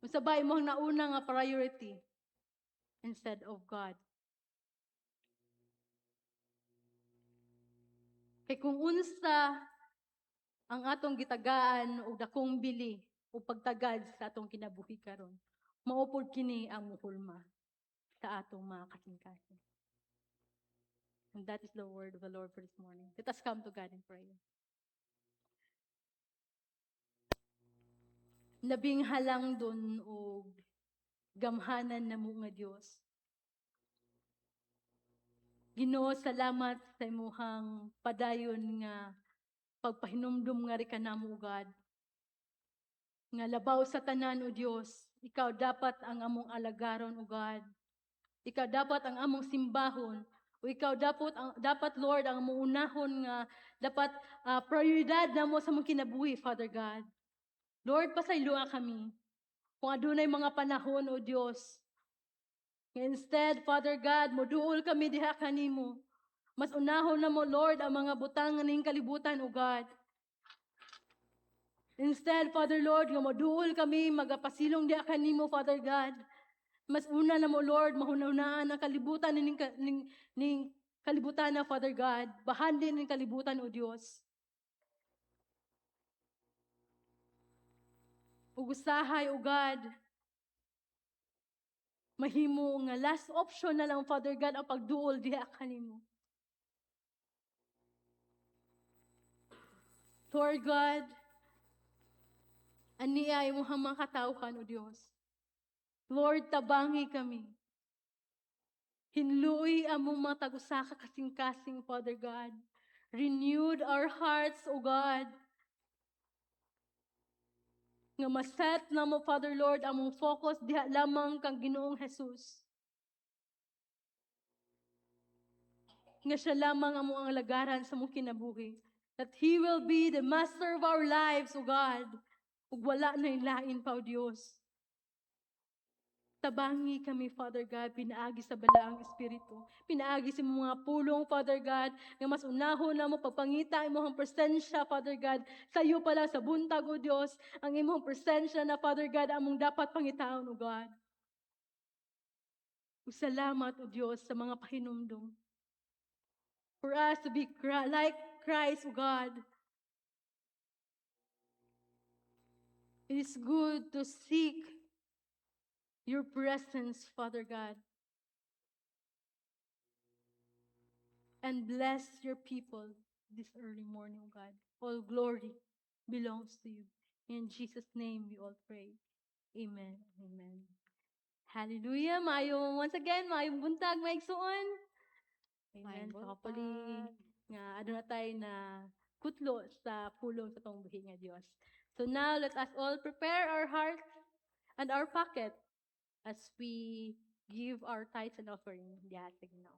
Unsa ba imong nauna nga priority instead of God? Kay kung unsa ang atong gitagaan o dakong bili o pagtagad sa atong kinabuhi karon, maupod kini ang muhulma sa atong mga kasing-kasing. And that is the word of the Lord for this morning. Let us come to God in prayer. Labing halang dun o gamhanan na mo nga Dios. Ginoo, salamat sa imuhang padayon nga pagpahinumdum nga ri kanamo, God. Nga labaw sa tanan, o Dios, ikaw dapat ang among alagaron, o God. Ikaw dapat ang among simbahon. O ikaw dapat Lord, ang among unahon nga dapat prioridad na mo sa mong kinabuhi, Father God. Lord, pasayloa kami. Kung adunay mga panahon, o Dios, instead, Father God, moduol kami diha kanimo. Mas unahon na mo, Lord, ang mga butang ning kalibutan, O God. Instead, Father Lord, nga moduol kami, magapasilong diha kanimo, Father God. Mas una na mo, Lord, mahunahunaan ang kalibutan ning kalibutan na, Father God. Bahandi ning kalibutan, O Dios. Ug usahay, O God, mahimo nga last option na lang, Father God, ang pagduol diha kanimo. Lord God, aniya imong mga katawhan, O Dios. Lord, tabangi kami. Hinluoy among mga tag-usa ka kasing-kasing, Father God. Renewed our hearts, O God. Nga maset na mo, Father Lord, among focus diha lamang kang Ginoong Jesus. Nga siya lamang among ang lagaran sa mong kinabuhi. That He will be the master of our lives, O God. Ug wala na ilain pa, O Dios. Tabangi kami, Father God, pinaagi sa balaang Espiritu. Pinaagi sa mga pulong, Father God, nga mas unahon na mo pagpangita ang imong presensya, Father God. Sa iyo pala, sa buntag, O Diyos, ang imong presensya na, Father God, among dapat pangitaon, O God. Salamat, O Diyos, sa mga pahinumdum. For us to be like Christ, O God. It is good to seek your presence, Father God. And bless your people this early morning, O God. All glory belongs to you. In Jesus' name we all pray. Amen. Amen. Hallelujah. Once again, maayong buntag, maigsuon. Amen. So hopefully, nga ano na tayo na kutlo sa pulong sa tong buhi nga Dios. So now, let us all prepare our hearts and our pocket as we give our tithes and offering. Yeah, sige now.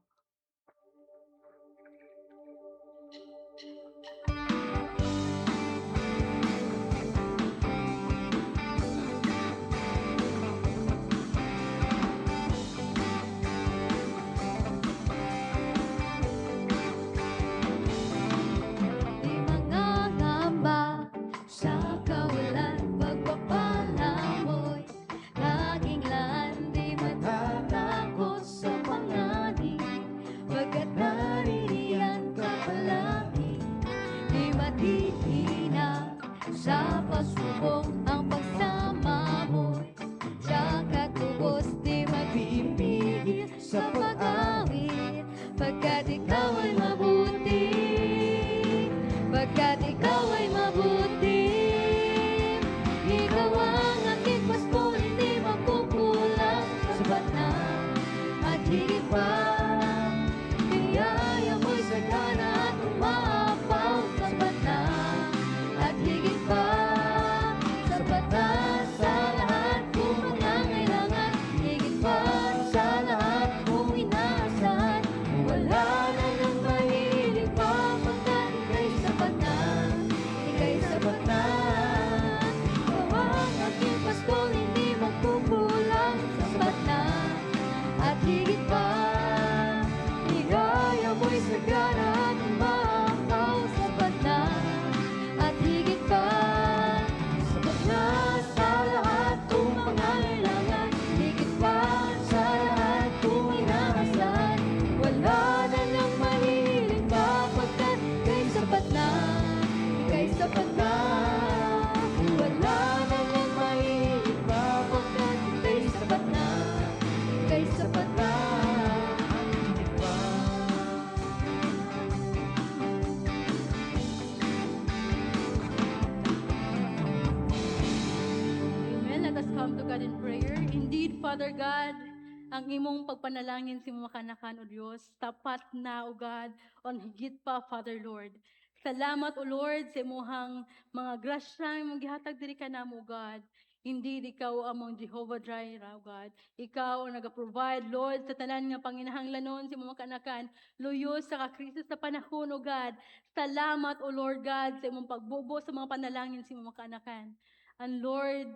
Di mangangamba sa kawalan, pagpapalamoy, laging landi matatakot sa panganib, pagkat naririyan ka palagi, di matihina sa pasubok ang pagsama mo'y tsaka tubos, di mapipigil sa pag-awit, pagkat ikaw ay mabuti. Pagkat ikaw ay mabuti, ikaw ang aking pasto, hindi magkukulang, sapat na at higit pa. Biyaya mo'y sagana at umaapaw, sapat na at higit pa. Sapat na sa lahat kung mangangailangan, higit pa sa lahat kung inaasahan. Wala na nang mahilig pa, pagkat ika'y sapat na, ika'y sapat na. Ikaw ang aking pasto, hindi magkukulang, sapat na at higit pa. Higaya mo'y sagana at umaapaw, sapat na at higit pa. Sapat na sa lahat kung mangangailangan, higit pa sa lahat kung inaasahan. Wala na nang mahilig pa, pagkat ika'y sapat na, ika'y sapat na. Wala na nang mahilig pa, pagkat ika'y sapat na, ika'y sapat na. Higit pa. Amen. Let us come to God in prayer. Indeed, Father God, ang imong pagpanalangin sa mga kanakan, O Diyos, tapat na, O God, on higit pa, Father Lord. Salamat, O Lord, sa imong mga grasya, imong gihatag diri ka namo, O God. Indeed, ikaw among Jehovah Jireh, O God. Ikaw ang nag-provide, Lord, sa tanan nga panginahanglanon sa mga kanakan, luyos sa kakrisis sa panahon, O God. Salamat, O Lord God, sa imong pagbubo sa mga panalangin sa mga kanakan. And Lord,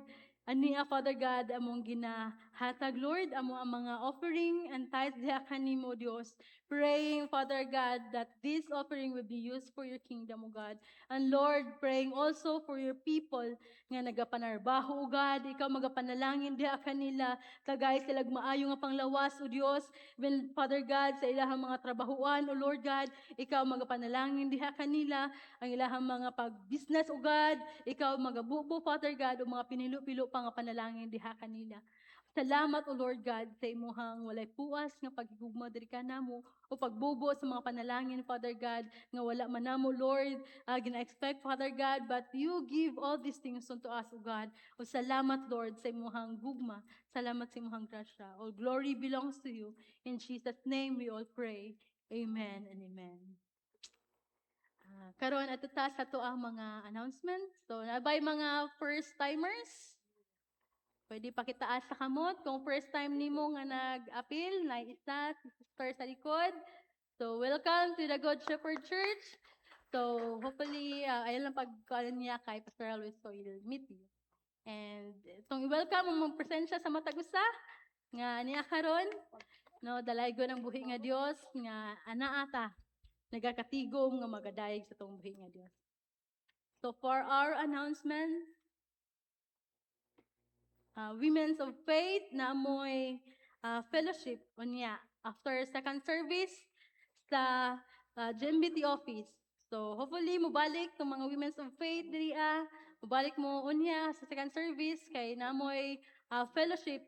ania Father God, among ginahatag, Lord, among ang mga offering and tithes diha kanimo, Dios. Praying, Father God, that this offering will be used for your kingdom, O God. And Lord, praying also for your people nga nagapanarbaho, O God. Ikaw magapanalangin diha kanila, kagay sila maayo nga panglawas, O Dios. When, Father God, sa ilahang mga trabahuan, O Lord God, ikaw magapanalangin diha kanila, ang ilahang mga pag-business, O God. Ikaw magabubo, Father God, o mga pinilo-pilo pa nga panalangin diha kanila. Salamat, O Lord God, sa imuhang walay puas nga paghigugma diri ka namo o pagbubo sa mga panalangin, Father God, nga wala man namo, Lord, gina-expect, Father God, but you give all these things unto us, O God. O salamat, Lord, sa imuhang gugma. Salamat sa imuhang grasya. All glory belongs to you. In Jesus' name we all pray. Amen and amen. Karon ato ta sa to ang mga announcements. So, nabay mga first timers. Pwede pakitaas sa kamot kung first time nimo nga nag-appeal, na isa si sister sa likod. So, welcome to the God Shepherd Church. So, hopefully, ayun lang pagkalan niya kay Pastor Luis, so he'll meet you. And itong i-welcome ang mga presensya sa Matagusa. nga niya karon no dalaygo ng buhi nga Dios nga anaa ta nagakatigom nga magadayeg sa tong buhi nga Dios. So for our announcement, Women's of Faith na amoy fellowship unya after second service sa GMBT office. So hopefully mubalik tong mga Women's of Faith diri mubalik mo unya sa second service kay namoy fellowship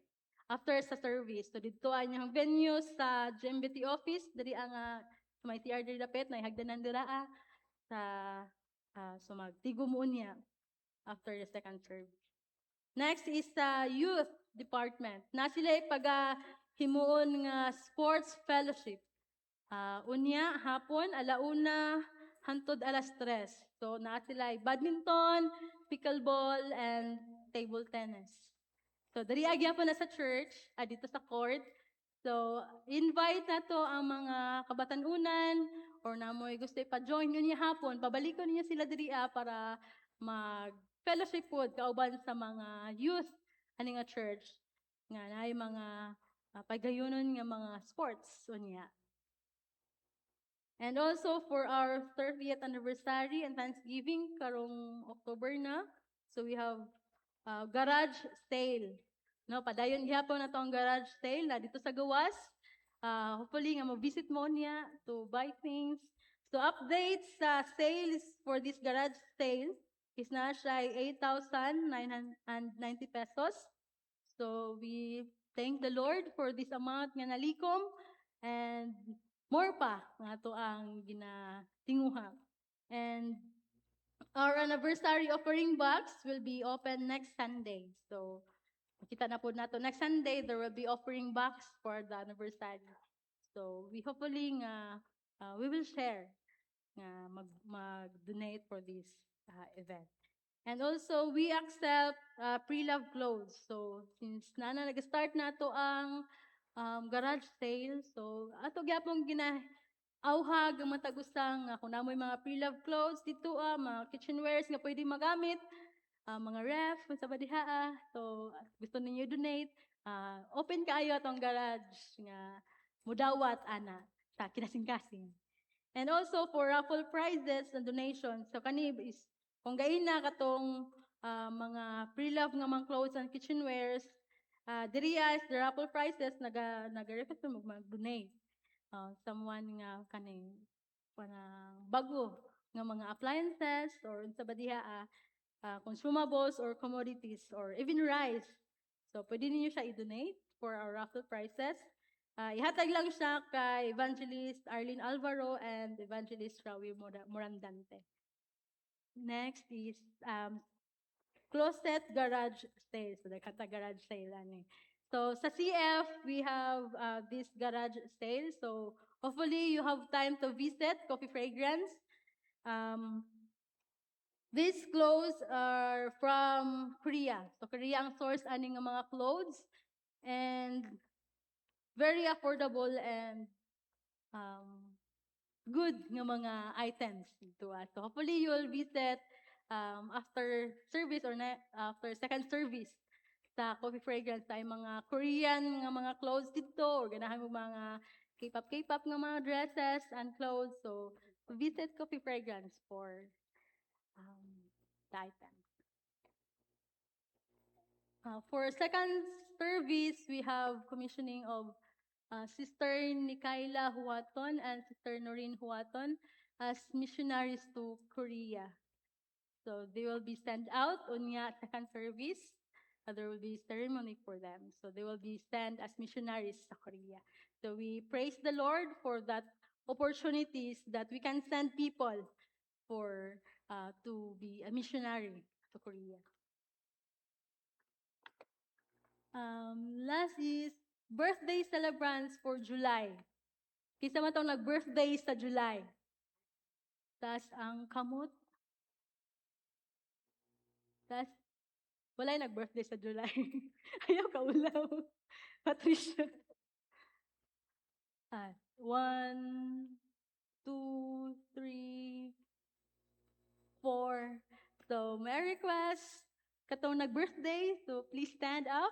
after sa service. So dito ang venue sa GMBT office diri ang sa may TR diri dapit na hagdanan dira sa so magtigom unya after the second service. Next is sa youth department. Na sila himuon nga sports fellowship. Unya hapon alauna hantod alas 3. So na sila badminton, pickleball and table tennis. So diri agya po na sa church, dito sa court. So invite na to ang mga kabatanunan or namoy gusto pa-join yun niya hapon, pabalikon niya sila diri para mag fellowship pod kauban sa mga youth ani nga church nga naay mga pagayunon nga mga sports unya. And also for our 30th anniversary and Thanksgiving karong October na. So we have garage sale. No, padayon gihapon na to ang garage sale na dito sa Gawas. Hopefully nga mo-visit mo niya to buy things. So updates sa sales for this garage sale is na siya 8,990 pesos. So we thank the Lord for this amount nga nalikom and more pa nga to ang ginatinguha. And our anniversary offering box will be open next Sunday. So makita na po nato next Sunday there will be offering box for the anniversary. So we hopefully nga we will share nga mag-donate for this event. And also we accept pre-love clothes. So since nag-start na to ang garage sale, so ato gyapon auhag ang matagusang kung namoy mga pre-love clothes dito mga kitchenwares nga pwede magamit, mga ref kung sa badiha so gusto ninyo donate, open kaayo atong garage nga mudawat ana sa kinasing-kasing. And also for raffle prizes and donations, so kani is kung gaina katong mga pre-love nga mga clothes and kitchenwares, diri is the raffle prizes naga-request mo mag-donate. Someone nga kaning bago nga mga appliances or sa badiha consumables or commodities or even rice. So pwede niyo siya i-donate for our raffle prizes. Ihatag lang siya kay Evangelist Arlene Alvaro and Evangelist Rawi Morandante. Next is closet garage sale. So nakata garage sale ani. So sa CF we have this garage sale. So hopefully you have time to visit Coffee Fragrance. These clothes are from Korea. So Korea ang source ani nga mga clothes and very affordable and good nga mga items dito. So hopefully you will visit after service or after second service sa Coffee Fragrance ay mga Korean nga mga clothes dito or ganahan mo mga K-pop nga mga dresses and clothes. So visit Coffee Fragrance for the items. For second service, we have commissioning of Sister Nikaila Huaton and Sister Noreen Huaton as missionaries to Korea. So they will be sent out on second service. There will be ceremony for them. So they will be sent as missionaries to Korea. So we praise the Lord for that opportunities that we can send people for to be a missionary to Korea. Last is birthday celebrants for July. Kisa man tong nag-birthday sa July. Tas ang kamot. Tas wala yung nag-birthday sa July. Ayaw kaulaw. Patricia. 1, 2, 3, 4. So, may request katong nag-birthday. So, please stand up.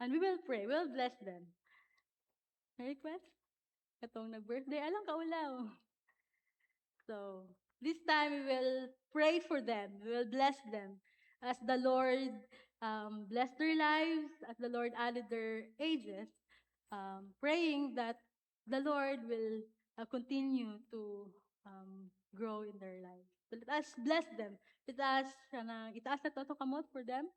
And we will pray. We'll bless them. May request? Katong nag-birthday, alam ka ulaw. So, this time we will pray for them. We will bless them as the Lord blessed their lives, as the Lord added their ages, praying that the Lord will continue to grow in their lives. So let us bless them. Let us, itaas na to kamot for them.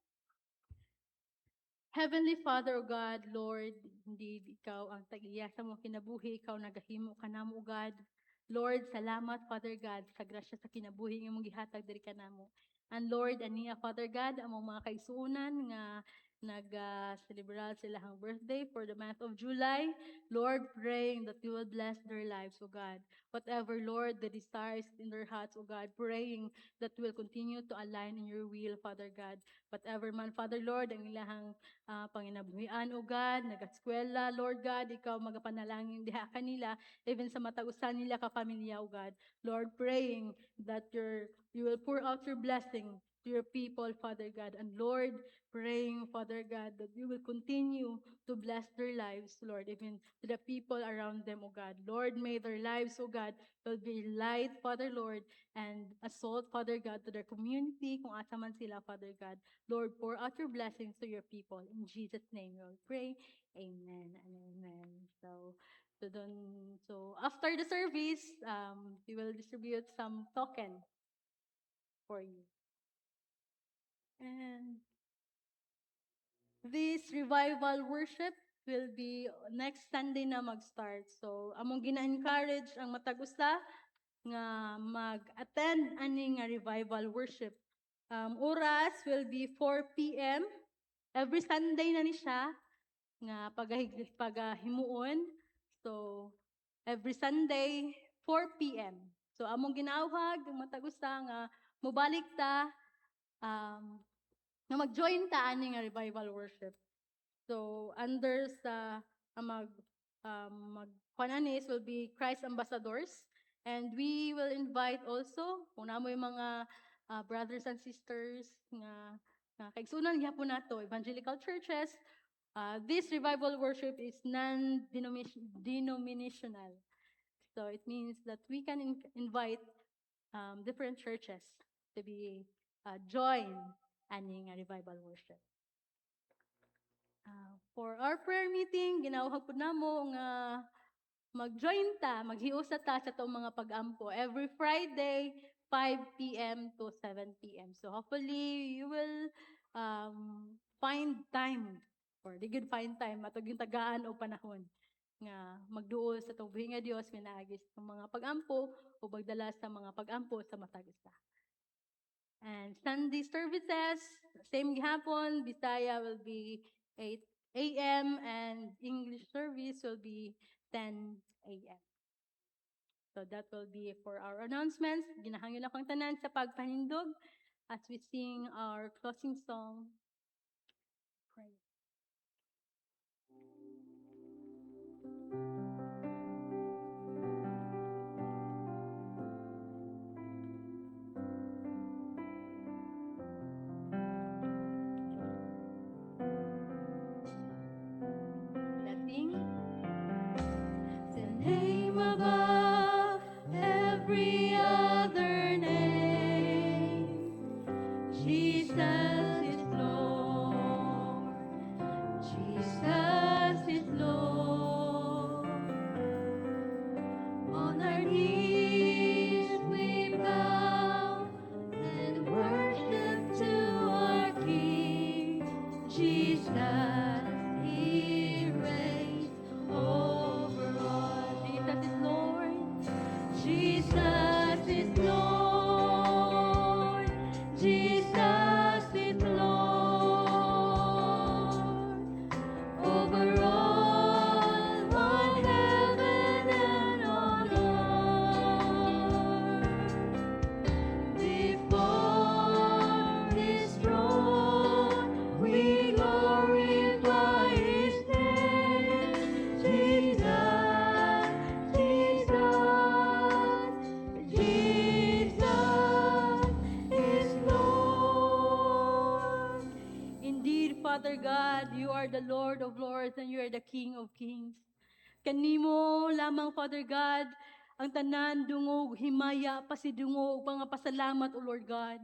Heavenly Father, O God, Lord, indeed, Ikaw ang tag-iya sa mga kinabuhi, Ikaw nagahimo ka namo, O God. Lord, salamat, Father God, sa grasya sa kinabuhi ng mong gihatag diri ka namo. And Lord, aniya, Father God, among mga kaigsuonan nga nag-celebrar silang birthday for the month of July. Lord, praying that you will bless their lives, O God. Whatever, Lord, the desires in their hearts, O God, praying that will continue to align in your will, Father God. Whatever man, Father Lord, ang ilahang panginabuhian, O God, nag-eskwela, Lord God, ikaw magapanalangin diha kanila, even sa matag-usan nila ka-pamilya, O God. Lord, praying that you will pour out your blessing to your people, Father God. And Lord, praying, Father God, that you will continue to bless their lives, Lord, even to the people around them, O God. Lord, may their lives, O God, will be light, Father Lord, and a salt, Father God, to their community, kung asa man sila, Father God. Lord, pour out your blessings to your people. In Jesus' name we will pray. Amen and amen. So after the service, we will distribute some token for you. And this revival worship will be next Sunday na mag-start. So among gina-encourage ang matag-usa nga mag-attend ani nga revival worship. Oras will be 4 p.m. Every Sunday na ni siya nga pagahimuon. So every Sunday 4 p.m. So among ginawhag ang matag-usa nga mobalik ta nga mag-join ta ani nga revival worship. So under sa kuananis will be Christ Ambassadors, and we will invite also kung namo yung mga brothers and sisters nga kaigsunan gyapon nato evangelical churches. This revival worship is non-denominational. So it means that we can invite different churches to be join ani nga revival worship. For our prayer meeting, ginawag po namo nga mag-join ta, maghiusa ta sa itong mga pag-ampo every Friday, 5 p.m. to 7 p.m. So hopefully, you will find time, or di good find time, atog yung tagaan o panahon nga magduol sa itong buhi nga Diyos, minaagis ng mga pag-ampo o magdala sa mga pag-ampo sa matag-isa. And Sunday services, same gihapon, Bisaya will be 8 a.m. and English service will be 10 a.m. So that will be for our announcements. Ginahangyo akong tanan sa pagpanindog as we sing our closing song. Pray. Let's sing. The name above every other name, Jesus is Lord. Jesus is Lord. On our knees we bow and worship to our King. Jesus, He reigns over all. Jesus is Lord. Jesus is Lord. Jesus is Lord. Over all on heaven and on earth. Before His throne we glorify Father God, you are the Lord of Lords and you are the King of Kings. Kanimo lamang, Father God, ang tanan dungog, himaya, pasidungog, mga pasalamat, O Lord God.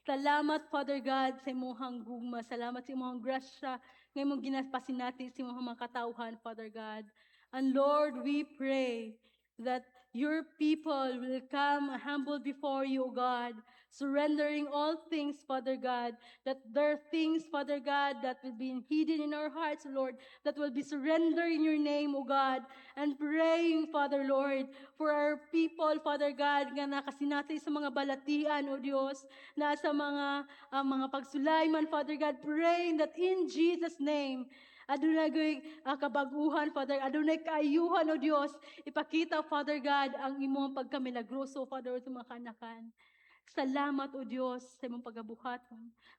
Salamat, Father God, sa imong gugma. Salamat sa imong grasya, ng imong ginaspasinati sa imong mga katauhan, Father God. And Lord, we pray that your people will come humble before you, O God, surrendering all things, Father God, that there are things, Father God, that will be hidden in our hearts, Lord, that will be surrendered in your name, O God, and praying, Father Lord, for our people, Father God, nga nakasinati sa mga balatian, O Diyos, na sa mga pagsulay man, Father God, praying that in Jesus' name, adunay kabaguhan, Father, adunay kaayuhan, O Diyos, ipakita, Father God, ang imong pagkamilagroso, Father, sa mga kanakan. Salamat, O Diyos, sa imong pagabuhat.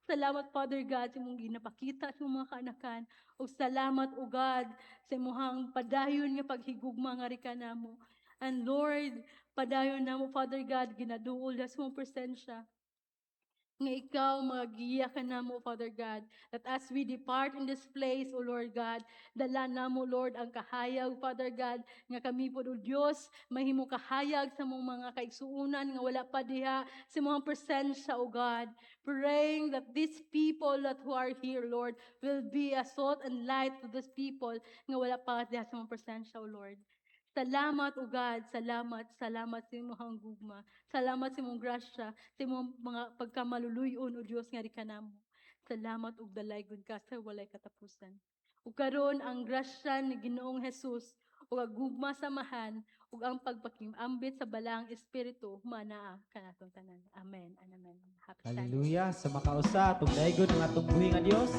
Salamat, Father God, sa imong ginapakita sa mga kanakan. O salamat, O God, sa imong padayon nga paghigugma nga rika namo. And Lord, padayon namo, Father God, ginaduol sa imong presensya. Nga ikaw magiya ka namo, Father God, that as we depart in this place, O Lord God, dala namo, Lord, ang kahayag, Father God, nga kami po, O Diyos, mahimo kahayag sa mong mga kaigsuunan, nga wala pa diha sa mga presensya, O God, praying that these people that who are here, Lord, will be a salt and light to these people, nga wala pa diha sa mga presensya, O Lord. Salamat, O God, salamat sa imong gugma. Salamat sa imong grasya, sa imong mga pagkamaluluyon, O Dios nga di ka namo. Salamat ug dalaygon ka sa walay katapusan. Ug karon ang grasya ni Ginoong Hesus ug ang gugma samahan ug ang pagpakimambit sa balang espiritu manaa kanatong tanan. Amen and amen. Happy Sunday. Hallelujah. Sa makausa, atong daygon ang atong buhi nga Dios.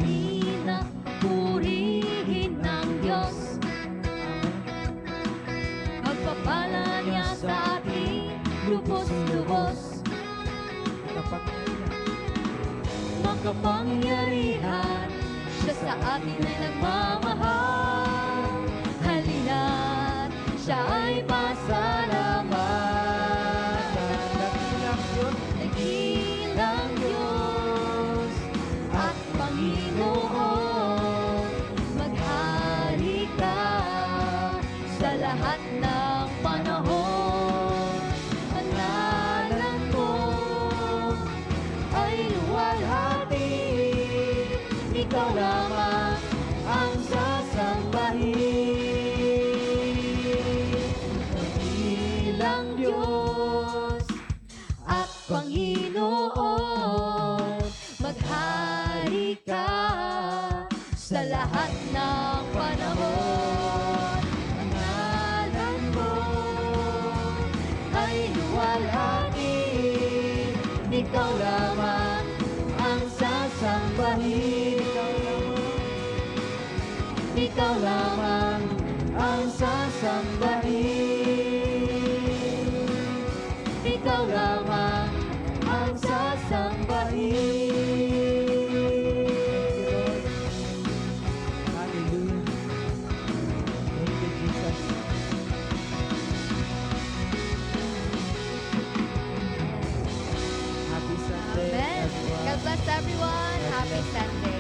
Ina, purihin ng Diyos. Pagpapala niya sa ating lubos-lubos. Makapangyarihan, siya sa atin ay nagmamahal. Halina't siya ay pasalamat. Nagilang Diyos at Panginoon, maghari ka sa lahat ng panahon. Ang ngalan mo ay luwalhati, ikaw lamang ang sasambahin. Nagilang Diyos at Panginoon, maghari ka sa lahat ng panahon. Ang ngalan mo ay luwalhati, ikaw lamang ang sasambahin. Ikaw lamang ang sasambahin. Ikaw lamang ang sasambahin. Hallelujah. Thank you, Jesus. Happy Sunday, Amen. everyone. God bless everyone. Happy Sunday.